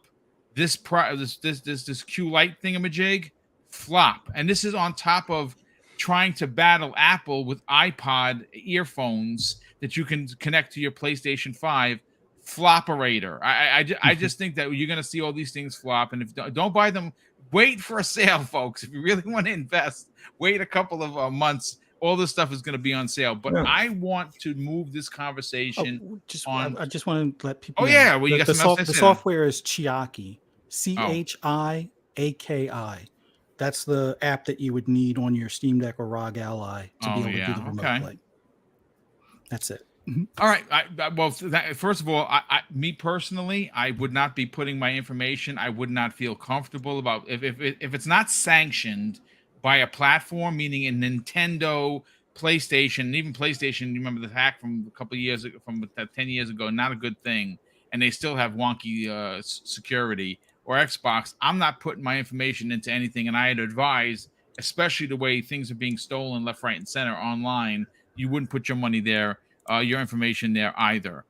S1: This Q Lite thingamajig flop. And this is on top of trying to battle Apple with iPod earphones that you can connect to your PlayStation 5. Floperator. I just think that you're going to see all these things flop. And if don't buy them, wait for a sale, folks. If you really want to invest, wait a couple of months. All this stuff is going to be on sale. But I want to move this conversation on.
S4: I just want to let people know.
S1: Yeah. Well,
S4: the software is Chiaki. Chiaki. That's the app that you would need on your Steam Deck or ROG Ally to be able to do the remote play. That's it.
S1: All right. First of all, me personally, I would not be putting my information. I would not feel comfortable about if it's not sanctioned by a platform, meaning a Nintendo, PlayStation, and even PlayStation. You remember the hack from a couple of years ago, from 10 years ago, not a good thing, and they still have wonky security. Or Xbox, I'm not putting my information into anything, and I'd advise, especially the way things are being stolen left, right, and center online, you wouldn't put your money there. Your information there either.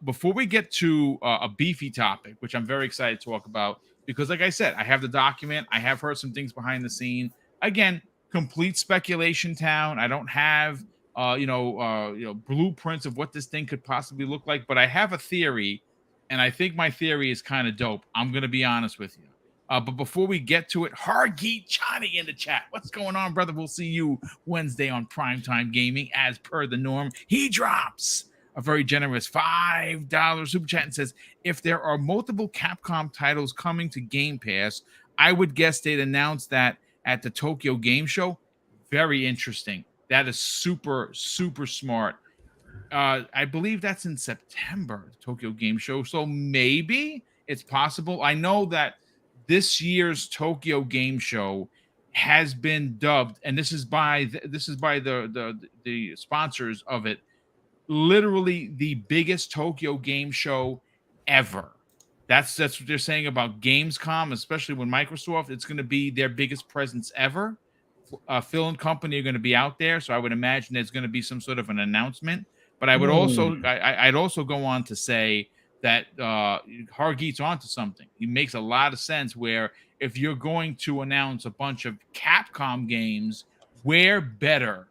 S1: Before we get to a beefy topic, which I'm very excited to talk about, because like I said, I have the document. I have heard some things behind the scene. Again, complete speculation town. I don't have blueprints of what this thing could possibly look like, but I have a theory, and I think my theory is kind of dope. I'm going to be honest with you. But before we get to it, Hargeet Johnny in the chat. What's going on, brother? We'll see you Wednesday on Primetime Gaming, as per the norm. He drops a very generous $5 super chat and says, if there are multiple Capcom titles coming to Game Pass, I would guess they'd announce that at the Tokyo Game Show. Very interesting. That is super, super smart. I believe that's in September, the Tokyo Game Show. So maybe it's possible. I know that this year's Tokyo Game Show has been dubbed, and this is by the sponsors of it, literally the biggest Tokyo Game Show ever. That's what they're saying about Gamescom, especially when Microsoft. It's going to be their biggest presence ever. Phil and company are going to be out there, so I would imagine there's going to be some sort of an announcement. But I would I'd also go on to say that Hargeet's onto something. He makes a lot of sense where if you're going to announce a bunch of Capcom games, where better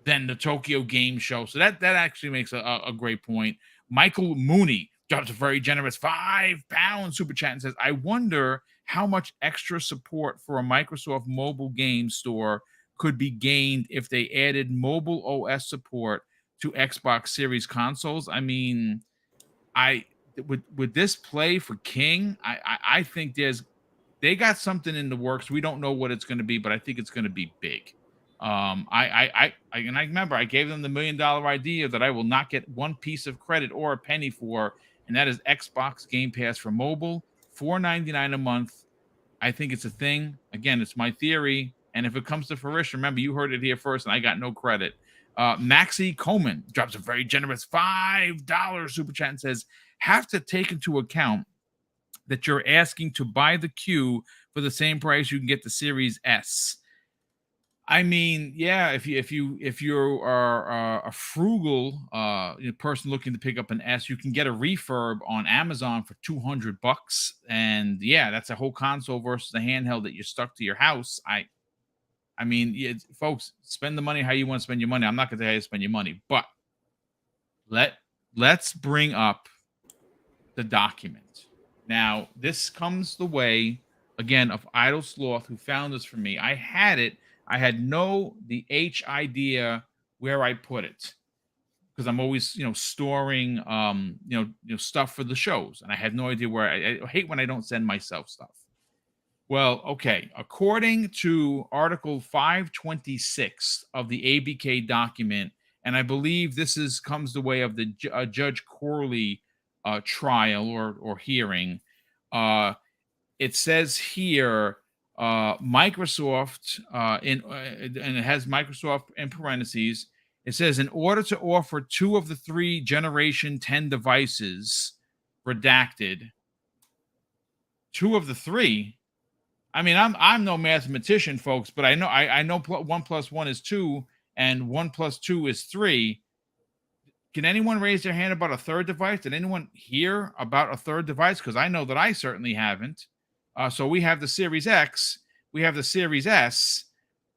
S1: than the Tokyo Game Show? So that actually makes a great point. Michael Mooney drops a very generous £5 super chat and says, I wonder how much extra support for a Microsoft mobile game store could be gained if they added mobile OS support to Xbox Series consoles. I mean, would this play for King? I think they got something in the works. We don't know what it's going to be, but I think it's going to be big. I remember I gave them the $1 million idea that I will not get one piece of credit or a penny for, and that is Xbox Game Pass for mobile, $4.99 a month. I think it's a thing. Again, it's my theory, and if it comes to fruition, remember you heard it here first, and I got no credit. Maxie Coleman drops a very generous $5 super chat and says, have to take into account that you're asking to buy the Q for the same price you can get the Series S. I mean, yeah, if you are a frugal person looking to pick up an S, you can get a refurb on Amazon for $200, and yeah, that's a whole console versus a handheld that you're stuck to your house. I mean, folks, spend the money how you want to spend your money. I'm not going to tell you to spend your money, but let's bring up the document. Now, this comes the way again, of Idle Sloth, who found this for me. I had it. I had the H idea where I put it, because I'm always, storing, stuff for the shows, and I had no idea where. I hate when I don't send myself stuff. Well, okay. According to Article 526 of the ABK document, and I believe this comes the way of the Judge Corley trial or hearing. It says here, Microsoft, and it has Microsoft in parentheses. It says, in order to offer 2 of the 3 Generation 10 devices, redacted. 2 of the 3. I mean, I'm no mathematician, folks, but I know 1 + 1 is 2, and 1 + 2 is 3. Can anyone raise their hand about a third device? Did anyone hear about a third device? Because I know that I certainly haven't. So we have the Series X, we have the Series S.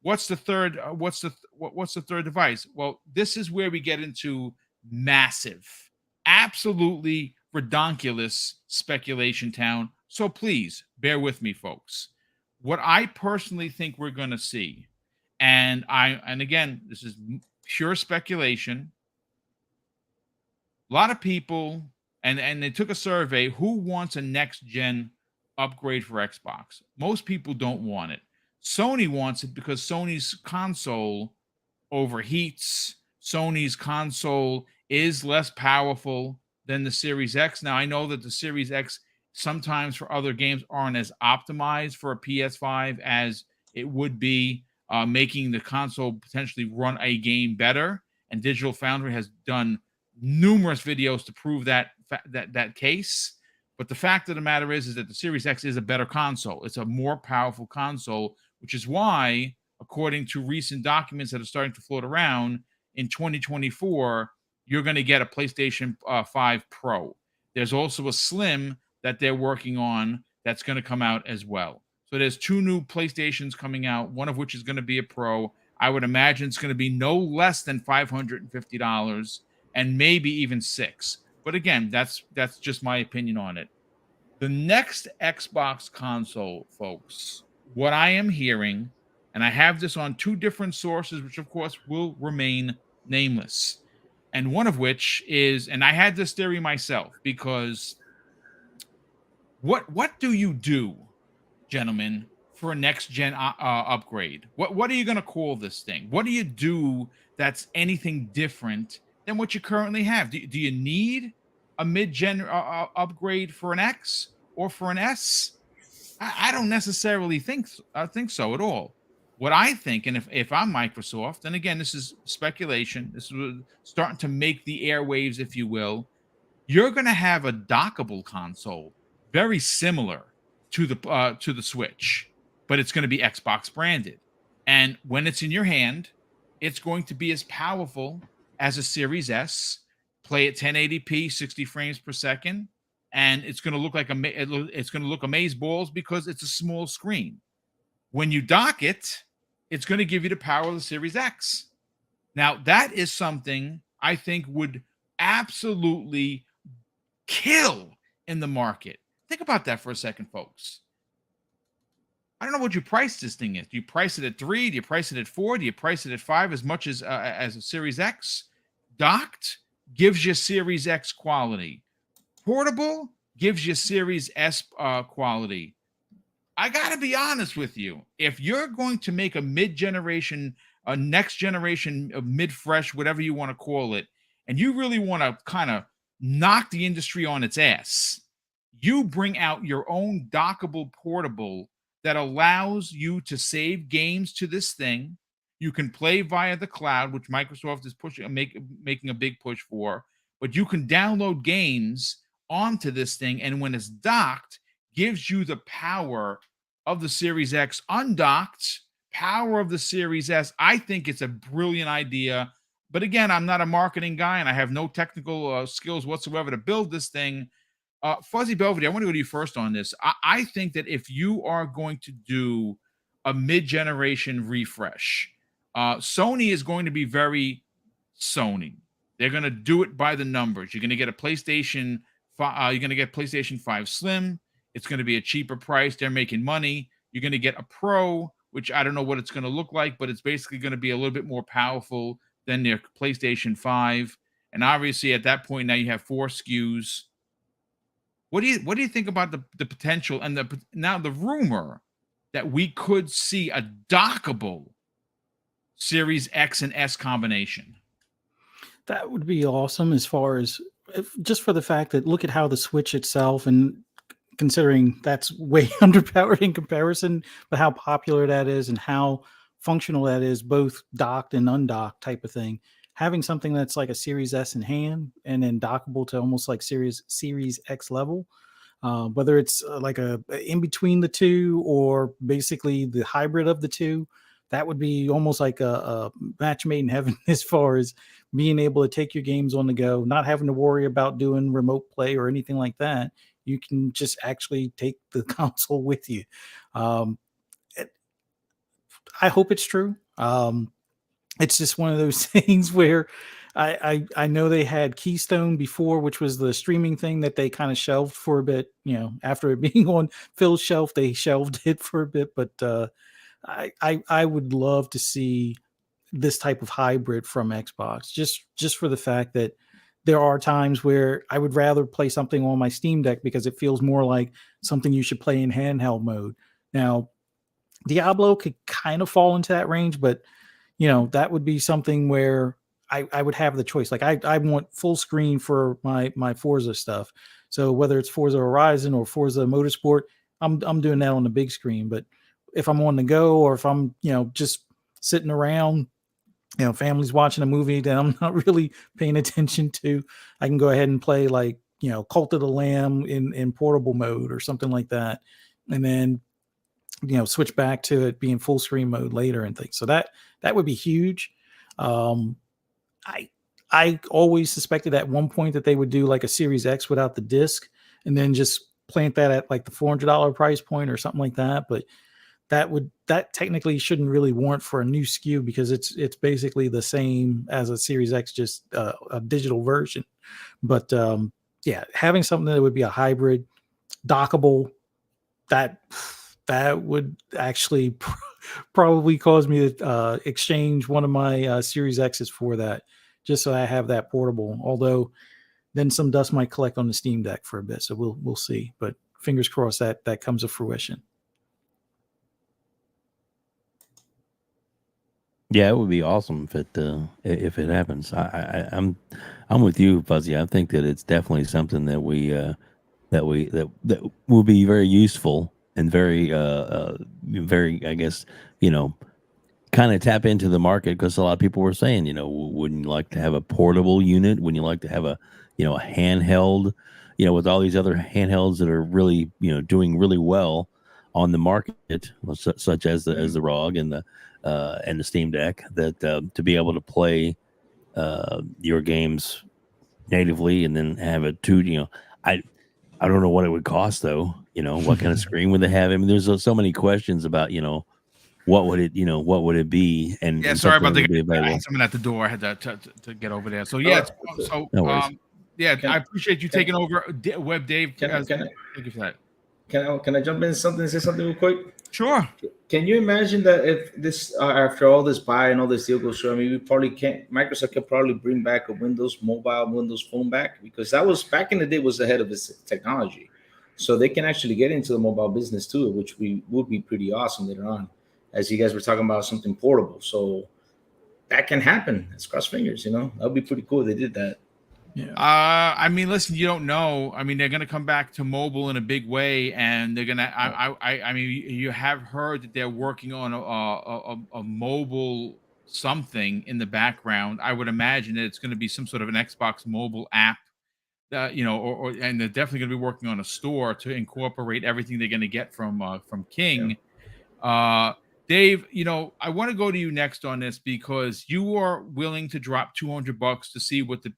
S1: What's the third? What's the third device? Well, this is where we get into massive, absolutely redonkulous speculation town. So please bear with me, folks. What I personally think we're going to see, and again, this is pure speculation. A lot of people, and they took a survey, who wants a next gen upgrade for Xbox? Most people don't want it. Sony wants it because Sony's console overheats. Sony's console is less powerful than the Series X. Now, I know that the Series X sometimes for other games aren't as optimized for a PS5 as it would be, making the console potentially run a game better. And Digital Foundry has done numerous videos to prove that case. But the fact of the matter is that the Series X is a better console. It's a more powerful console, which is why, according to recent documents that are starting to float around, in 2024, you're going to get a PlayStation 5 Pro. There's also a Slim that they're working on that's going to come out as well. So there's 2 new PlayStations coming out, one of which is going to be a Pro. I would imagine it's going to be no less than $550 and maybe even $600. But again, that's just my opinion on it. The next Xbox console, folks, what I am hearing, and I have this on 2 different sources, which of course will remain nameless, and one of which is, and I had this theory myself, because what do you do, gentlemen, for a next gen upgrade? What are you going to call this thing? What do you do that's anything different than what you currently have? Do you need a mid-gen upgrade for an X or for an S? I don't necessarily think so at all. What I think, and if I'm Microsoft, and again, this is speculation, this is starting to make the airwaves, if you will, you're going to have a dockable console very similar to the Switch, but it's going to be Xbox branded. And when it's in your hand, it's going to be as powerful as a Series S, play at 1080p, 60 frames per second, and it's going to look like it's going to look amazeballs because it's a small screen. When you dock it, it's going to give you the power of the Series X. Now, that is something I think would absolutely kill in the market. Think about that for a second, folks. I don't know what you price this thing at. Do you price it at 3? Do you price it at 4? Do you price it at 5 as much as a Series X? Docked gives you Series X quality. Portable gives you Series S quality. I got to be honest with you. If you're going to make a mid-generation, a next generation of mid-fresh, whatever you want to call it, and you really want to kind of knock the industry on its ass, you bring out your own dockable portable that allows you to save games to this thing. You can play via the cloud, which Microsoft is making a big push for, but you can download games onto this thing, and when it's docked, gives you the power of the Series X. Undocked, power of the Series S. I think it's a brilliant idea. But again, I'm not a marketing guy, and I have no technical skills whatsoever to build this thing. Fuzzy Belvedere, I want to go to you first on this. I think that if you are going to do a mid-generation refresh, Sony is going to be very Sony. They're going to do it by the numbers. You're going to get a PlayStation 5. You're going to get PlayStation 5 Slim. It's going to be a cheaper price. They're making money. You're going to get a Pro, which I don't know what it's going to look like, but it's basically going to be a little bit more powerful than their PlayStation 5. And obviously, at that point, now you have 4 SKUs. What do you think about the potential and the rumor that we could see a dockable Series X and S combination?
S4: That would be awesome, as far as just for the fact that look at how the Switch itself, and considering that's way underpowered in comparison, but how popular that is and how functional that is, both docked and undocked type of thing. Having something that's like a Series S in hand and then dockable to almost like Series X level, whether it's like a in between the two or basically the hybrid of the two, that would be almost like a match made in heaven as far as being able to take your games on the go, not having to worry about doing remote play or anything like that. You can just actually take the console with you. I hope it's true. It's just one of those things where I know they had Keystone before, which was the streaming thing that they kind of shelved for a bit. After it being on Phil's shelf, they shelved it for a bit. But I would love to see this type of hybrid from Xbox, just for the fact that there are times where I would rather play something on my Steam Deck because it feels more like something you should play in handheld mode. Now, Diablo could kind of fall into that range, but that would be something where I would have the choice. Like I want full screen for my Forza stuff. So whether it's Forza Horizon or Forza Motorsport, I'm doing that on the big screen. But if I'm on the go, or if I'm just sitting around, family's watching a movie that I'm not really paying attention to, I can go ahead and play like Cult of the Lamb in portable mode or something like that, and then switch back to it being full screen mode later and things. So that would be huge. I always suspected at one point that they would do like a Series X without the disc and then just plant that at like the $400 price point or something like that. But that technically shouldn't really warrant for a new SKU, because it's basically the same as a Series X, just a digital version. But having something that would be a hybrid, dockable, that would actually probably cause me to exchange one of my Series X's for that, just so I have that portable. Although then some dust might collect on the Steam Deck for a bit, so we'll see. But fingers crossed that comes to fruition.
S2: Yeah, it would be awesome if it happens. I'm with you, Fuzzy. I think that it's definitely something that that will be very useful and very very, I guess, kind of tap into the market, because a lot of people were saying, wouldn't you like to have a portable unit? Wouldn't you like to have a handheld? With all these other handhelds that are really doing really well on the market, such as the ROG and the Steam Deck, that to be able to play your games natively and then have it too. I don't know what it would cost though. What kind of screen would they have? I mean, there's so many questions about what would it be? And
S1: Sorry about
S2: the
S1: I had someone at the door. I had to get over there. So I appreciate you taking over, Web Dave. Thank you for that.
S3: Can I jump in something and say something real quick?
S1: Sure.
S3: Can you imagine that if this after all this buy and all this deal goes through, I mean, Microsoft could probably bring back a Windows Phone back, because that was back in the day, was ahead of its technology. So they can actually get into the mobile business too, which would be pretty awesome later on, as you guys were talking about something portable. So that can happen. Let's cross fingers, that would be pretty cool if they did that.
S1: Yeah. I mean, listen, you don't know. I mean, they're going to come back to mobile in a big way, and they're going to. I mean, you have heard that they're working on a mobile something in the background. I would imagine that it's going to be some sort of an Xbox mobile app, and they're definitely going to be working on a store to incorporate everything they're going to get from King. Yeah. Dave, I want to go to you next on this, because you are willing to drop $200 to see what the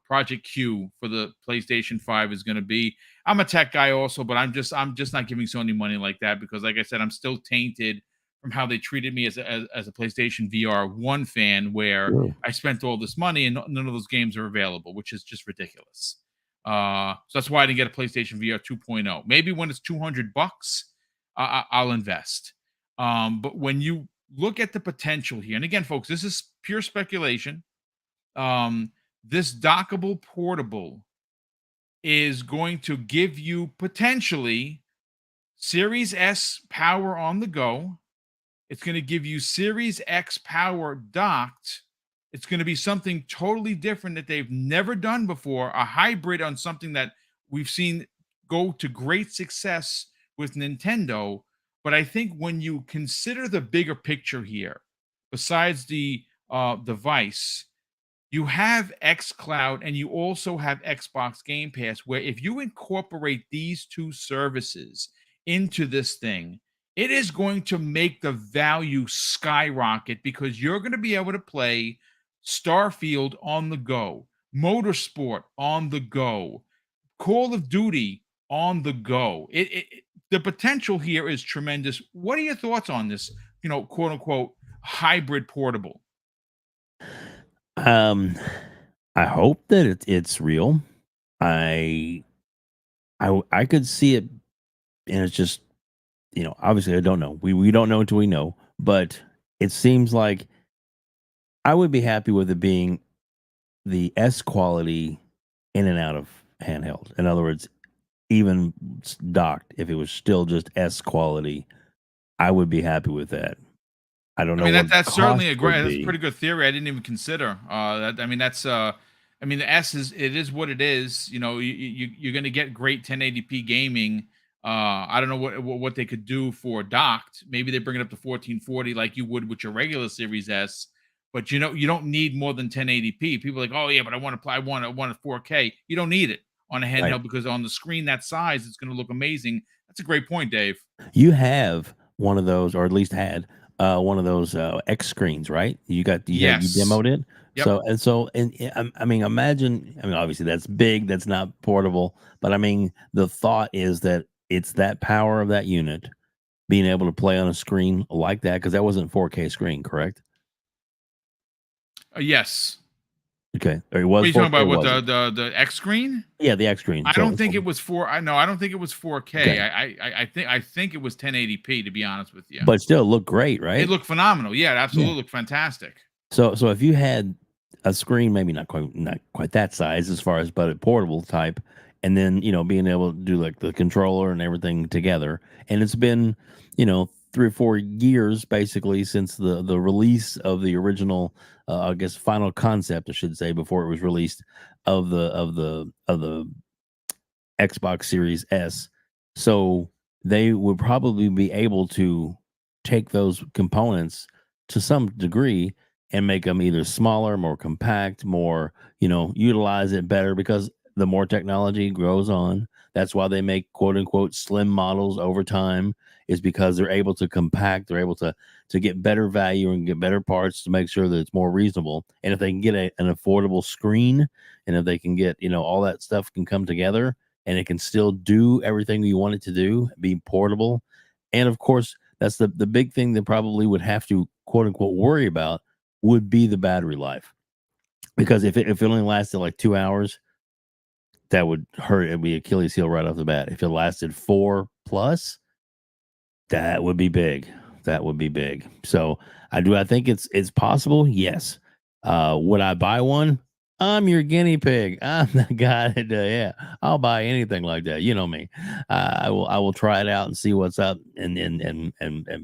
S1: Project Q for the PlayStation 5 is going to be. I'm a tech guy also, but I'm just not giving Sony money like that, because, like I said, I'm still tainted from how they treated me as a PlayStation VR 1 fan, where I spent all this money and none of those games are available, which is just ridiculous. So that's why I didn't get a PlayStation VR 2.0. Maybe when it's $200, I'll invest. But when you look at the potential here, and again, folks, this is pure speculation. This dockable portable is going to give you potentially Series S power on the go. It's going to give you Series X power docked. It's going to be something totally different that they've never done before, a hybrid on something that we've seen go to great success with Nintendo. But I think when you consider the bigger picture here, besides the device, you have xCloud and you also have Xbox Game Pass, where if you incorporate these two services into this thing, it is going to make the value skyrocket because you're going to be able to play Starfield on the go, Motorsport on the go, Call of Duty on the go. The potential here is tremendous. What are your thoughts on this, quote unquote hybrid portable?
S2: I hope that it's real. I could see it, and it's just, obviously I don't know. We don't know until we know, but it seems like I would be happy with it being the S quality in and out of handheld. In other words, even docked, if it was still just S quality, I would be happy with that. I don't know.
S1: That's certainly a pretty good theory. I didn't even consider the S is what it is. You're going to get great 1080p gaming. I don't know what they could do for docked. Maybe they bring it up to 1440 like you would with your regular Series S. But you don't need more than 1080p. People are like, oh yeah, but I want a 4K. You don't need it on a handheld because on the screen that size, it's going to look amazing. That's a great point, Dave.
S2: You have one of those, or at least had one of those X screens, right? You demoed it. Yep. Imagine. Obviously that's big. That's not portable. But the thought is that it's that power of that unit being able to play on a screen like that, because that wasn't 4K screen, correct?
S1: Yes.
S2: Okay.
S1: Or it was. What are you talking about? What the X screen?
S2: Yeah, the X screen.
S1: I don't think it was I don't think it was 4K.
S2: Okay.
S1: I think it was 1080p, to be honest with you.
S2: But still, it looked great, right?
S1: It looked phenomenal. Yeah, it absolutely looked fantastic.
S2: So if you had a screen, maybe not quite that size as far as, but a portable type, and then being able to do like the controller and everything together, and it's been 3 or 4 years basically since the release of the original, I guess final concept, I should say, before it was released, of the Xbox Series S. So they would probably be able to take those components to some degree and make them either smaller, more compact, more, utilize it better, because the more technology grows on, that's why they make quote unquote slim models over time, is because they're able to compact, they're able to get better value and get better parts to make sure that it's more reasonable. And if they can get an affordable screen, and if they can get, all that stuff can come together and it can still do everything you want it to do, be portable. And of course, that's the big thing that probably would have to quote unquote worry about, would be the battery life. Because if it only lasted like 2 hours, that would hurt. It'd be Achilles heel right off the bat. If it lasted 4 plus, that would be big. That would be big. So I think it's possible. Yes. Would I buy one? I'm your guinea pig. I'm the guy that yeah, I'll buy anything like that. You know me. I will try it out and see what's up, and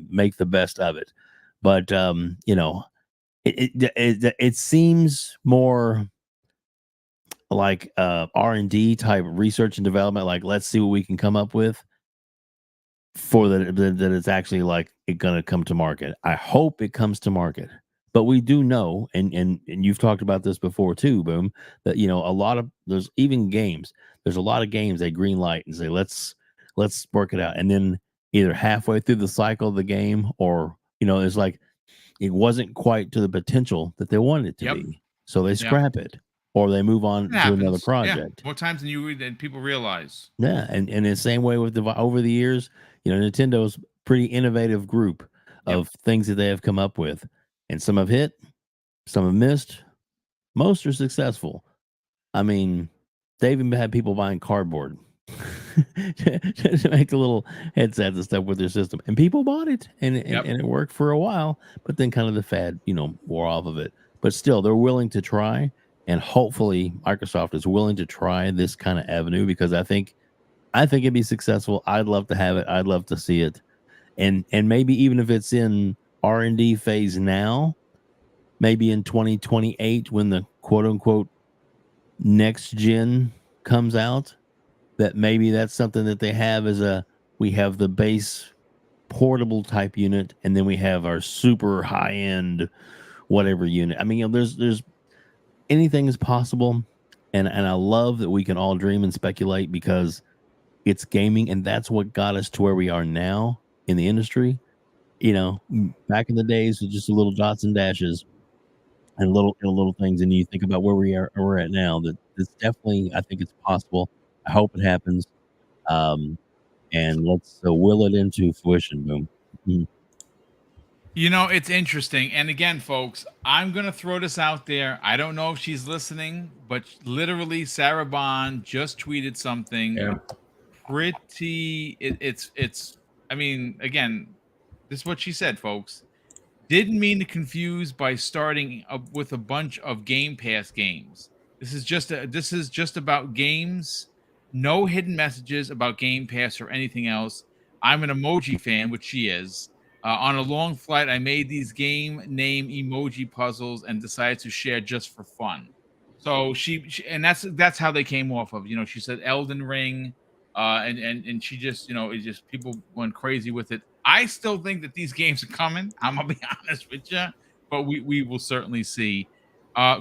S2: make the best of it. But it seems more like R&D type research and development. Like, let's see what we can come up with for that it's actually like it gonna come to market. I hope it comes to market. But we do know, and you've talked about this before too, Boom, that a lot of there's a lot of games they green light and say let's work it out, and then either halfway through the cycle of the game, or it's like it wasn't quite to the potential that they wanted it to be, so they scrap it, or they move on to another project.
S1: More times than people realize.
S2: Yeah, and in the same way with over the years, Nintendo's pretty innovative group of things that they have come up with. And some have hit, some have missed, most are successful. I mean, They even had people buying cardboard to make a little headsets and stuff with their system, and people bought it, and it worked for a while. But then, kind of the fad, wore off of it. But still, they're willing to try, and hopefully, Microsoft is willing to try this kind of avenue because I think it'd be successful. I'd love to have it. I'd love to see it, and maybe even if it's in R&D phase now, maybe in 2028 when the quote unquote next gen comes out, that maybe that's something that they have as we have the base portable type unit, and then we have our super high end whatever unit. I mean, there's anything is possible, and I love that we can all dream and speculate because it's gaming, and that's what got us to where we are now in the industry. Back in the days with just little dots and dashes and little things, and you think about where we're at now. That it's definitely, I think it's possible. I hope it happens, and let's will it into fruition. Boom. Mm-hmm.
S1: It's interesting. And again, folks, I'm going to throw this out there. I don't know if she's listening, but literally Sarah Bond just tweeted something pretty. I mean, again, this is what she said, folks. Didn't mean to confuse by starting with a bunch of Game Pass games. This is just about games. No hidden messages about Game Pass or anything else. I'm an emoji fan, which she is. On a long flight, I made these game name emoji puzzles and decided to share just for fun. So she and that's how they came off of. She said Elden Ring, and she just it just people went crazy with it. I still think that these games are coming. I'm gonna be honest with you, but we will certainly see.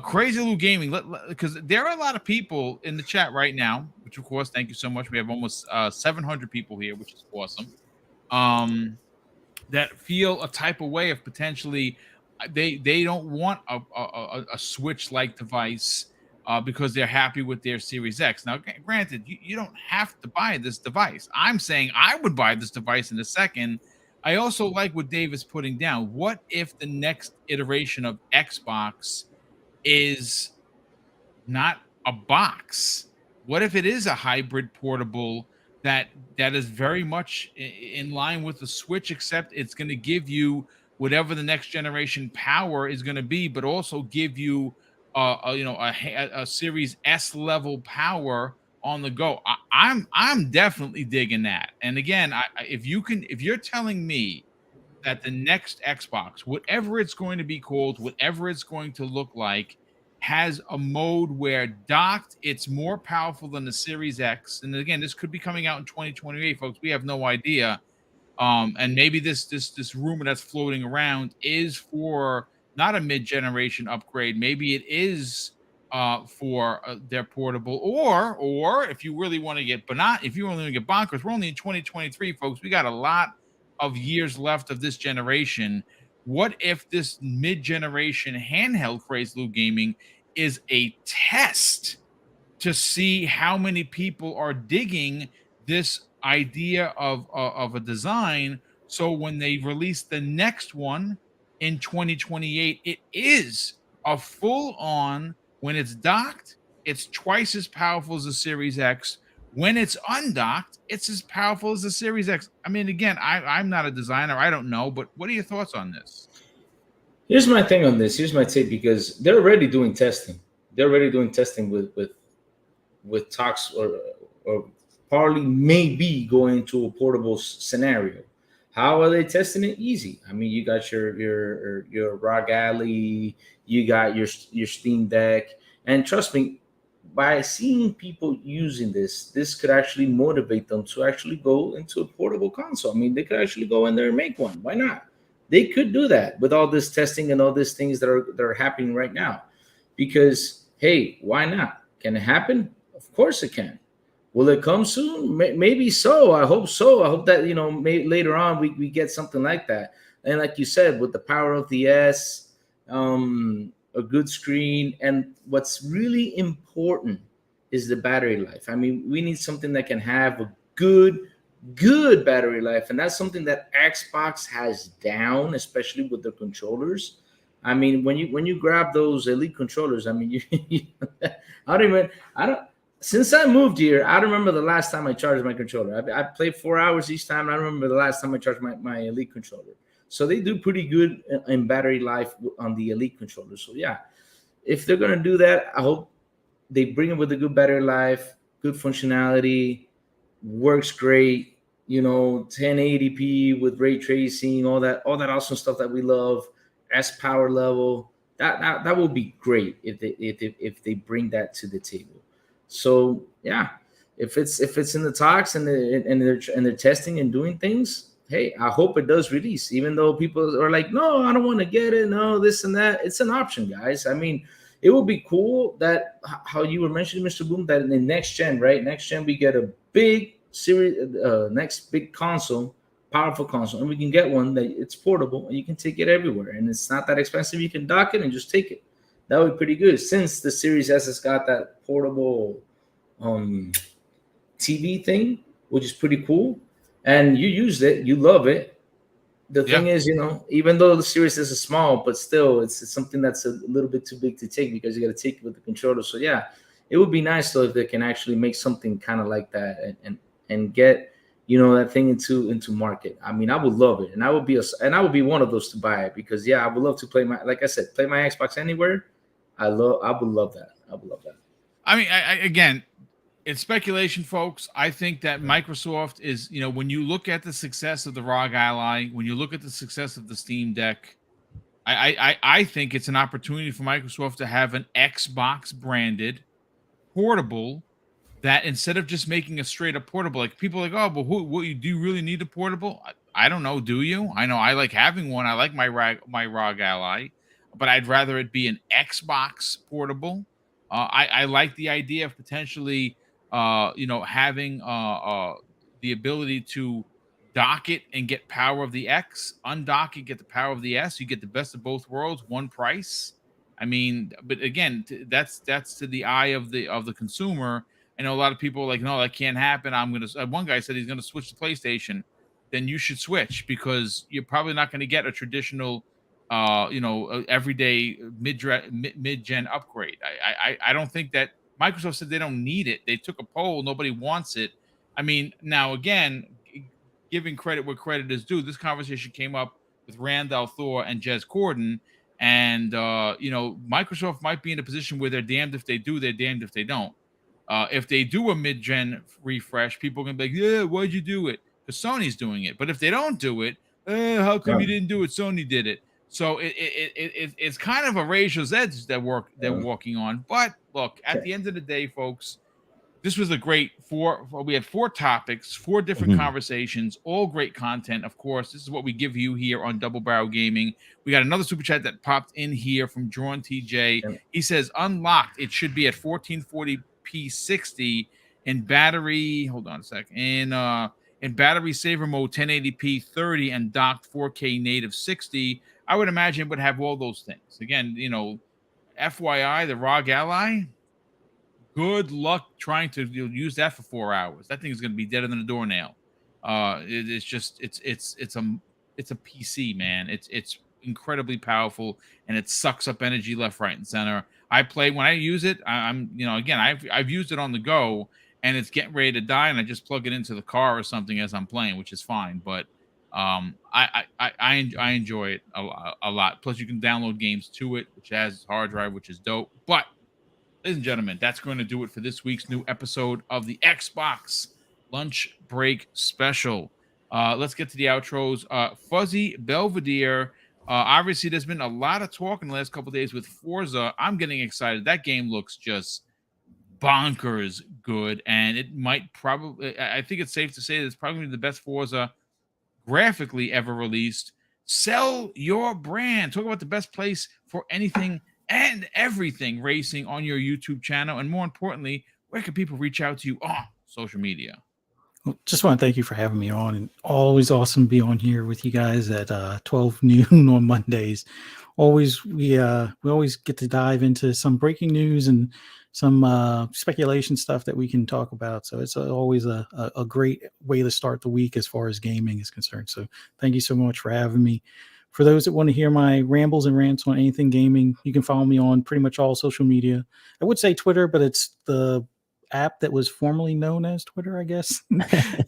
S1: Crazy Lou Gaming, because there are a lot of people in the chat right now, which of course, thank you so much. We have almost 700 people here, which is awesome. That feel a type of way of potentially they don't want a Switch-like device because they're happy with their Series X. Now, granted, you don't have to buy this device. I'm saying I would buy this device in a second. I also like what Dave is putting down. What if the next iteration of Xbox is not a box? What if it is a hybrid portable that is very much in line with the Switch, except it's going to give you whatever the next generation power is going to be, but also give you a Series S level power on the go. I'm definitely digging that. And again, if you're telling me that the next Xbox, whatever it's going to be called, whatever it's going to look like, has a mode where docked, it's more powerful than the Series X. And again, this could be coming out in 2028, folks. We have no idea. And maybe this rumor that's floating around is for not a mid-generation upgrade. Maybe it is for their portable, or if you really want to get, but not if you only want to get bonkers. We're only in 2023, folks. We got a lot of years left of this generation. What if this mid-generation handheld Crazy Lou Gaming is a test to see how many people are digging this idea of a design? So when they release the next one in 2028, it is a full-on, when it's docked, it's twice as powerful as the Series X. When it's undocked, it's as powerful as the Series X. I mean, again, I'm not a designer. I don't know. But what are your thoughts on this?
S3: Here's my thing on this. Here's my take, because they're already doing testing. They're already doing testing with talks or probably maybe going to a portable scenario. How are they testing it? Easy. I mean, you got your ROG Ally, you got your Steam Deck, and trust me, by seeing people using this could actually motivate them to actually go into a portable console. I mean, they could actually go in there and make one. Why not? They could do that with all this testing and all these things that are happening right now. Because, hey, why not? Can it happen? Of course it can. Will it come soon? Maybe so. I hope so. I hope that, later on we get something like that. And like you said, with the power of the S, a good screen, and what's really important is the battery life. I mean, we need something that can have a good battery life, and that's something that Xbox has down, especially with the controllers. I mean, when you grab those Elite controllers, I mean, since I moved here, I don't remember the last time I charged my controller. I played 4 hours each time. I don't remember the last time I charged my Elite controller. So they do pretty good in battery life on the Elite controller. So yeah, if they're gonna do that, I hope they bring it with a good battery life, good functionality, works great. 1080p with ray tracing, all that awesome stuff that we love. S power level. That will be great if they bring that to the table. So yeah, if it's in the talks and they're testing and doing things, hey, I hope it does release. Even though people are like, no, I don't want to get it, no, this and that. It's an option, guys. I mean, it would be cool that how you were mentioning, Mr. Boom, that in the next gen, right? Next gen, we get a big series, next big console, powerful console, and we can get one that it's portable and you can take it everywhere, and it's not that expensive. You can dock it and just take it. That would be pretty good. Since the Series S has got that portable TV thing, which is pretty cool, and you used it, you love it. The thing is, even though the Series S is small, but still, it's something that's a little bit too big to take because you got to take it with the controller. So yeah, it would be nice though if they can actually make something kind of like that and get that thing into market. I mean, I would love it, and I would be one of those to buy it because yeah, I would love to play my Xbox anywhere. I would love that. I would love that.
S1: I mean, again, it's speculation, folks. I think that Microsoft is, when you look at the success of the ROG Ally, when you look at the success of the Steam Deck, I think it's an opportunity for Microsoft to have an Xbox branded portable that instead of just making a straight up portable, like people are like, oh, but do you really need a portable? I don't know. Do you? I know I like having one. I like my ROG Ally, but I'd rather it be an Xbox portable. I like the idea of potentially, having the ability to dock it and get power of the X, undock it, get the power of the S. You get the best of both worlds, one price. I mean, but again, that's to the eye of the consumer. I know a lot of people are like, no, that can't happen. One guy said he's gonna switch to PlayStation. Then you should switch because you're probably not going to get a traditional everyday mid-gen upgrade. I don't think that Microsoft said they don't need it. They took a poll. Nobody wants it. I mean, now again, giving credit where credit is due, this conversation came up with Randall Thor and Jez Corden. And, Microsoft might be in a position where they're damned if they do, they're damned if they don't. If they do a mid-gen refresh, people are going to be like, yeah, why'd you do it? Because Sony's doing it. But if they don't do it, how come you didn't do it? Sony did it. So it's kind of a razor's edge they're walking on. But look, at the end of the day, folks, this was a great we had 4 topics, 4 different conversations, all great content. Of course, this is what we give you here on Double Barrel Gaming. We got another super chat that popped in here from Drawn TJ. He says, unlocked, it should be at 1440p 60 in battery. Hold on a second. In battery saver mode, 1080p 30 and docked 4K native 60. I would imagine it would have all those things. Again, FYI, the ROG Ally, good luck trying to use that for 4 hours. That thing is going to be deader than a doornail. It's a PC, man. It's incredibly powerful and it sucks up energy left, right, and center. When I use it, I've used it on the go and it's getting ready to die, and I just plug it into the car or something as I'm playing, which is fine. But I enjoy it a lot. Plus, you can download games to it, which has hard drive, which is dope. But ladies and gentlemen, that's going to do it for this week's new episode of the Xbox Lunch Break Special. Let's get to the outros. Fuzzy Belvedere. Obviously, there's been a lot of talk in the last couple of days with Forza. I'm getting excited. That game looks just bonkers good, and it might probably, I think it's safe to say that it's probably the best Forza graphically ever released. Sell your brand. Talk about the best place for anything and everything racing on your YouTube channel, and more importantly, where can people reach out to you on social media?
S4: Well, just want to thank you for having me on, and always awesome to be on here with you guys at 12 noon on Mondays. We always get to dive into some breaking news and some speculation stuff that we can talk about. So it's always a great way to start the week as far as gaming is concerned. So thank you so much for having me. For those that want to hear my rambles and rants on anything gaming, you can follow me on pretty much all social media. I would say Twitter, but it's the app that was formerly known as Twitter, I guess.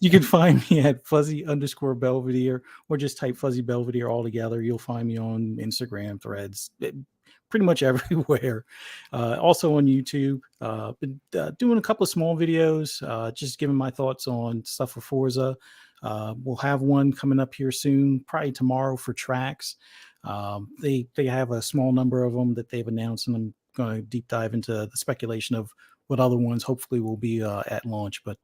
S4: You can find me at fuzzy_Belvedere, or just type Fuzzy Belvedere all together. You'll find me on Instagram, Threads, pretty much everywhere. Also on YouTube. Been doing a couple of small videos, just giving my thoughts on stuff for Forza. We'll have one coming up here soon, probably tomorrow, for tracks. They have a small number of them that they've announced, and I'm going to deep dive into the speculation of what other ones hopefully will be at launch. But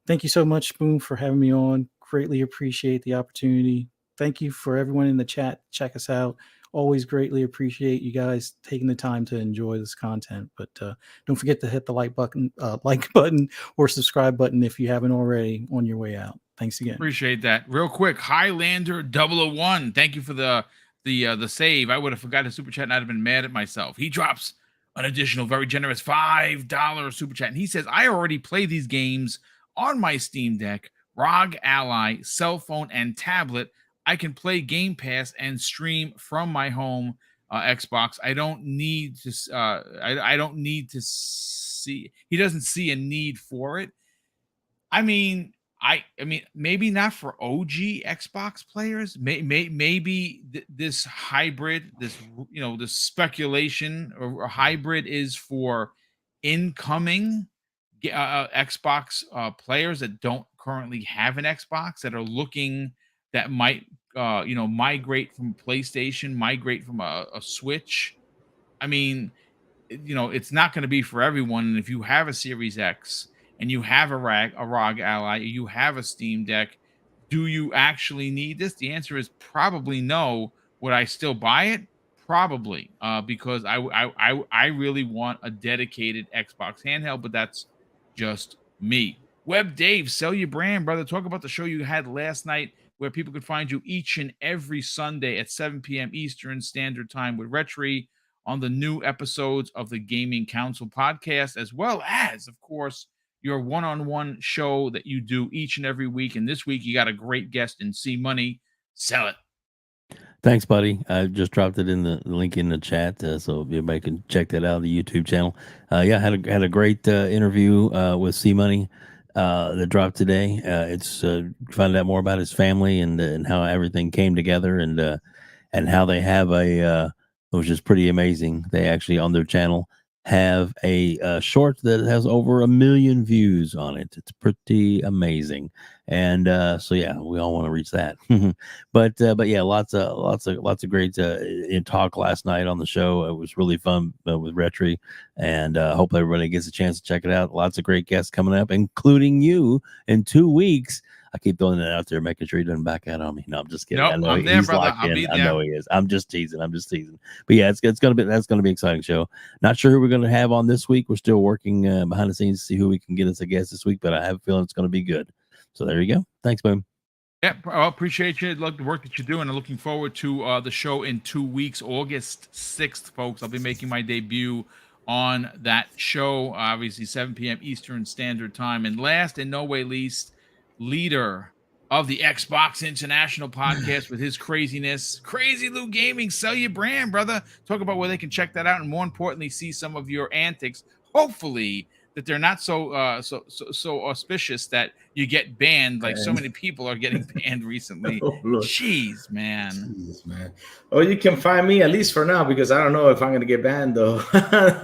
S4: thank you so much, Boom, for having me on. Greatly appreciate the opportunity. Thank you for everyone in the chat. Check us out. Always greatly appreciate you guys taking the time to enjoy this content. But don't forget to hit the like button or subscribe button if you haven't already on your way out. Thanks again.
S1: Appreciate that. Real quick, Highlander 001. Thank you for the save. I would have forgotten super chat and I'd have been mad at myself. He drops an additional very generous $5 super chat, and he says, I already play these games on my Steam Deck, ROG Ally, cell phone, and tablet. I can play Game Pass and stream from my home Xbox. I don't need to. I don't need to see. He doesn't see a need for it. I mean, maybe not for OG Xbox players. Maybe this hybrid, this speculation or hybrid is for incoming Xbox players that don't currently have an Xbox, that are looking, that might migrate from PlayStation, migrate from a Switch. I mean, it's not going to be for everyone. And if you have a Series X and you have a ROG Ally, you have a Steam Deck, do you actually need this? The answer is probably no. Would I still buy it? Probably, because I really want a dedicated Xbox handheld, but that's just me. Web Dave, sell your brand, brother. Talk about the show you had last night, where people could find you each and every Sunday at 7 p.m. Eastern Standard Time with Retri on the new episodes of the Gaming Council podcast, as well as, of course, your one-on-one show that you do each and every week. And this week, you got a great guest in C Money. Sell it.
S2: Thanks, buddy. I just dropped it in the link in the chat, so everybody can check that out on the YouTube channel. Had a great interview with C Money that dropped today. It's find out more about his family and how everything came together, and how they have which is pretty amazing. They actually, on their channel, have a short that has over 1 million views on it. It's pretty amazing. And we all want to reach that. but yeah, lots of great talk last night on the show. It was really fun with Retri, and hope everybody gets a chance to check it out. Lots of great guests coming up, including you in 2 weeks. I keep throwing that out there, making sure he doesn't back out on me. No, I'm just kidding.
S1: Nope,
S2: I know
S1: I'm there,
S2: he's
S1: brother.
S2: locked
S1: I'll
S2: in.
S1: be
S2: I
S1: there.
S2: know he is. I'm just teasing. But yeah, that's gonna be exciting show. Not sure who we're gonna have on this week. We're still working behind the scenes to see who we can get as a guest this week, but I have a feeling it's gonna be good. So there you go. Thanks, Boom.
S1: Yeah, I appreciate you. Look, the work that you're doing. I'm looking forward to the show in 2 weeks, August 6th, folks. I'll be making my debut on that show, obviously 7 p.m. Eastern Standard Time. And last and no way least, leader of the Xbox International podcast with his craziness, Crazy Lou Gaming. Sell your brand, brother. Talk about where they can check that out, and more importantly, see some of your antics. Hopefully that they're not so auspicious that you get banned, like so many people are getting banned recently. Jeez, man.
S3: Oh, you can find me, at least for now, because I don't know if I'm going to get banned, though,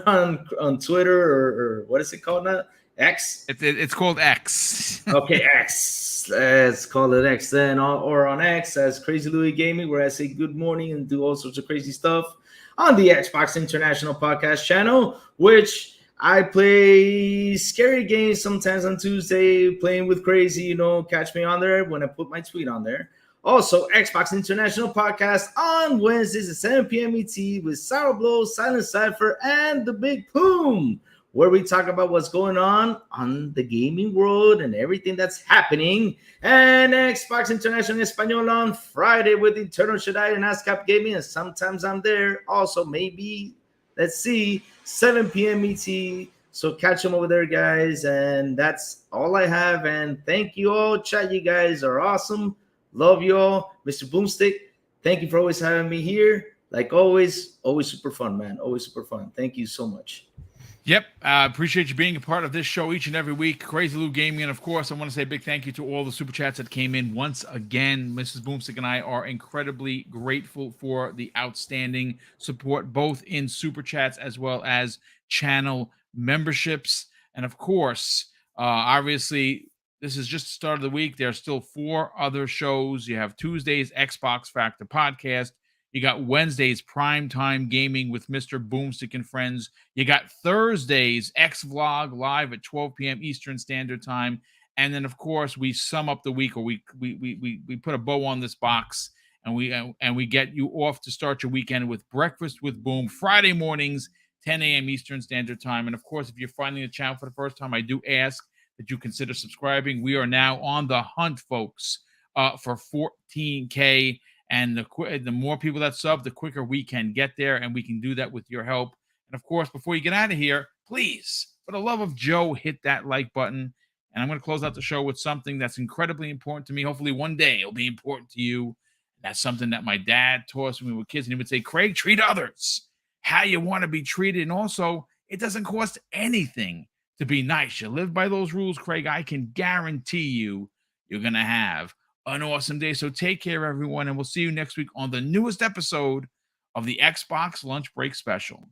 S3: on Twitter or what is it called now? X?
S1: It's called X.
S3: Okay, X. Let's call it X then, or on X as Crazy Louis Gaming, where I say good morning and do all sorts of crazy stuff on the Xbox International Podcast channel, which I play scary games sometimes on Tuesday, playing with Crazy. Catch me on there when I put my tweet on there. Also, Xbox International Podcast on Wednesdays at 7 p.m. ET with Sour Blow, Silent Cypher, and the Big Boom, where we talk about what's going on the gaming world and everything that's happening. And Xbox International Espanol on Friday with Eternal Shaddai and ASCAP Gaming, and sometimes I'm there. Also, maybe, let's see, 7 p.m. ET. So catch them over there, guys. And that's all I have. And thank you all. Chat, you guys are awesome. Love you all. Mr. BoomStick, thank you for always having me here. Like always super fun, man. Always super fun. Thank you so much.
S1: Yep. Appreciate you being a part of this show each and every week. Crazy Lou Gaming. And of course, I want to say a big thank you to all the super chats that came in once again. Mrs. Boomstick and I are incredibly grateful for the outstanding support, both in super chats as well as channel memberships. And of course, obviously, this is just the start of the week. There are still 4 other shows. You have Tuesday's Xbox Factor podcast. You got Wednesday's Primetime Gaming with Mr. Boomstick and Friends. You got Thursday's X Vlog live at 12 p.m. Eastern Standard Time. And then, of course, we sum up the week, or we put a bow on this box, and we get you off to start your weekend with Breakfast with Boom Friday mornings, 10 a.m. Eastern Standard Time. And of course, if you're finding the channel for the first time, I do ask that you consider subscribing. We are now on the hunt, folks, for 14K. And the more people that sub, the quicker we can get there, and we can do that with your help. And of course, before you get out of here, please, for the love of Joe, hit that like button. And I'm going to close out the show with something that's incredibly important to me. Hopefully one day it'll be important to you. That's something that my dad taught us when we were kids. And he would say, Craig, treat others how you want to be treated. And also, it doesn't cost anything to be nice. You live by those rules, Craig. I can guarantee you're going to have an awesome day. So take care, everyone, and we'll see you next week on the newest episode of the Xbox Lunch Break Special.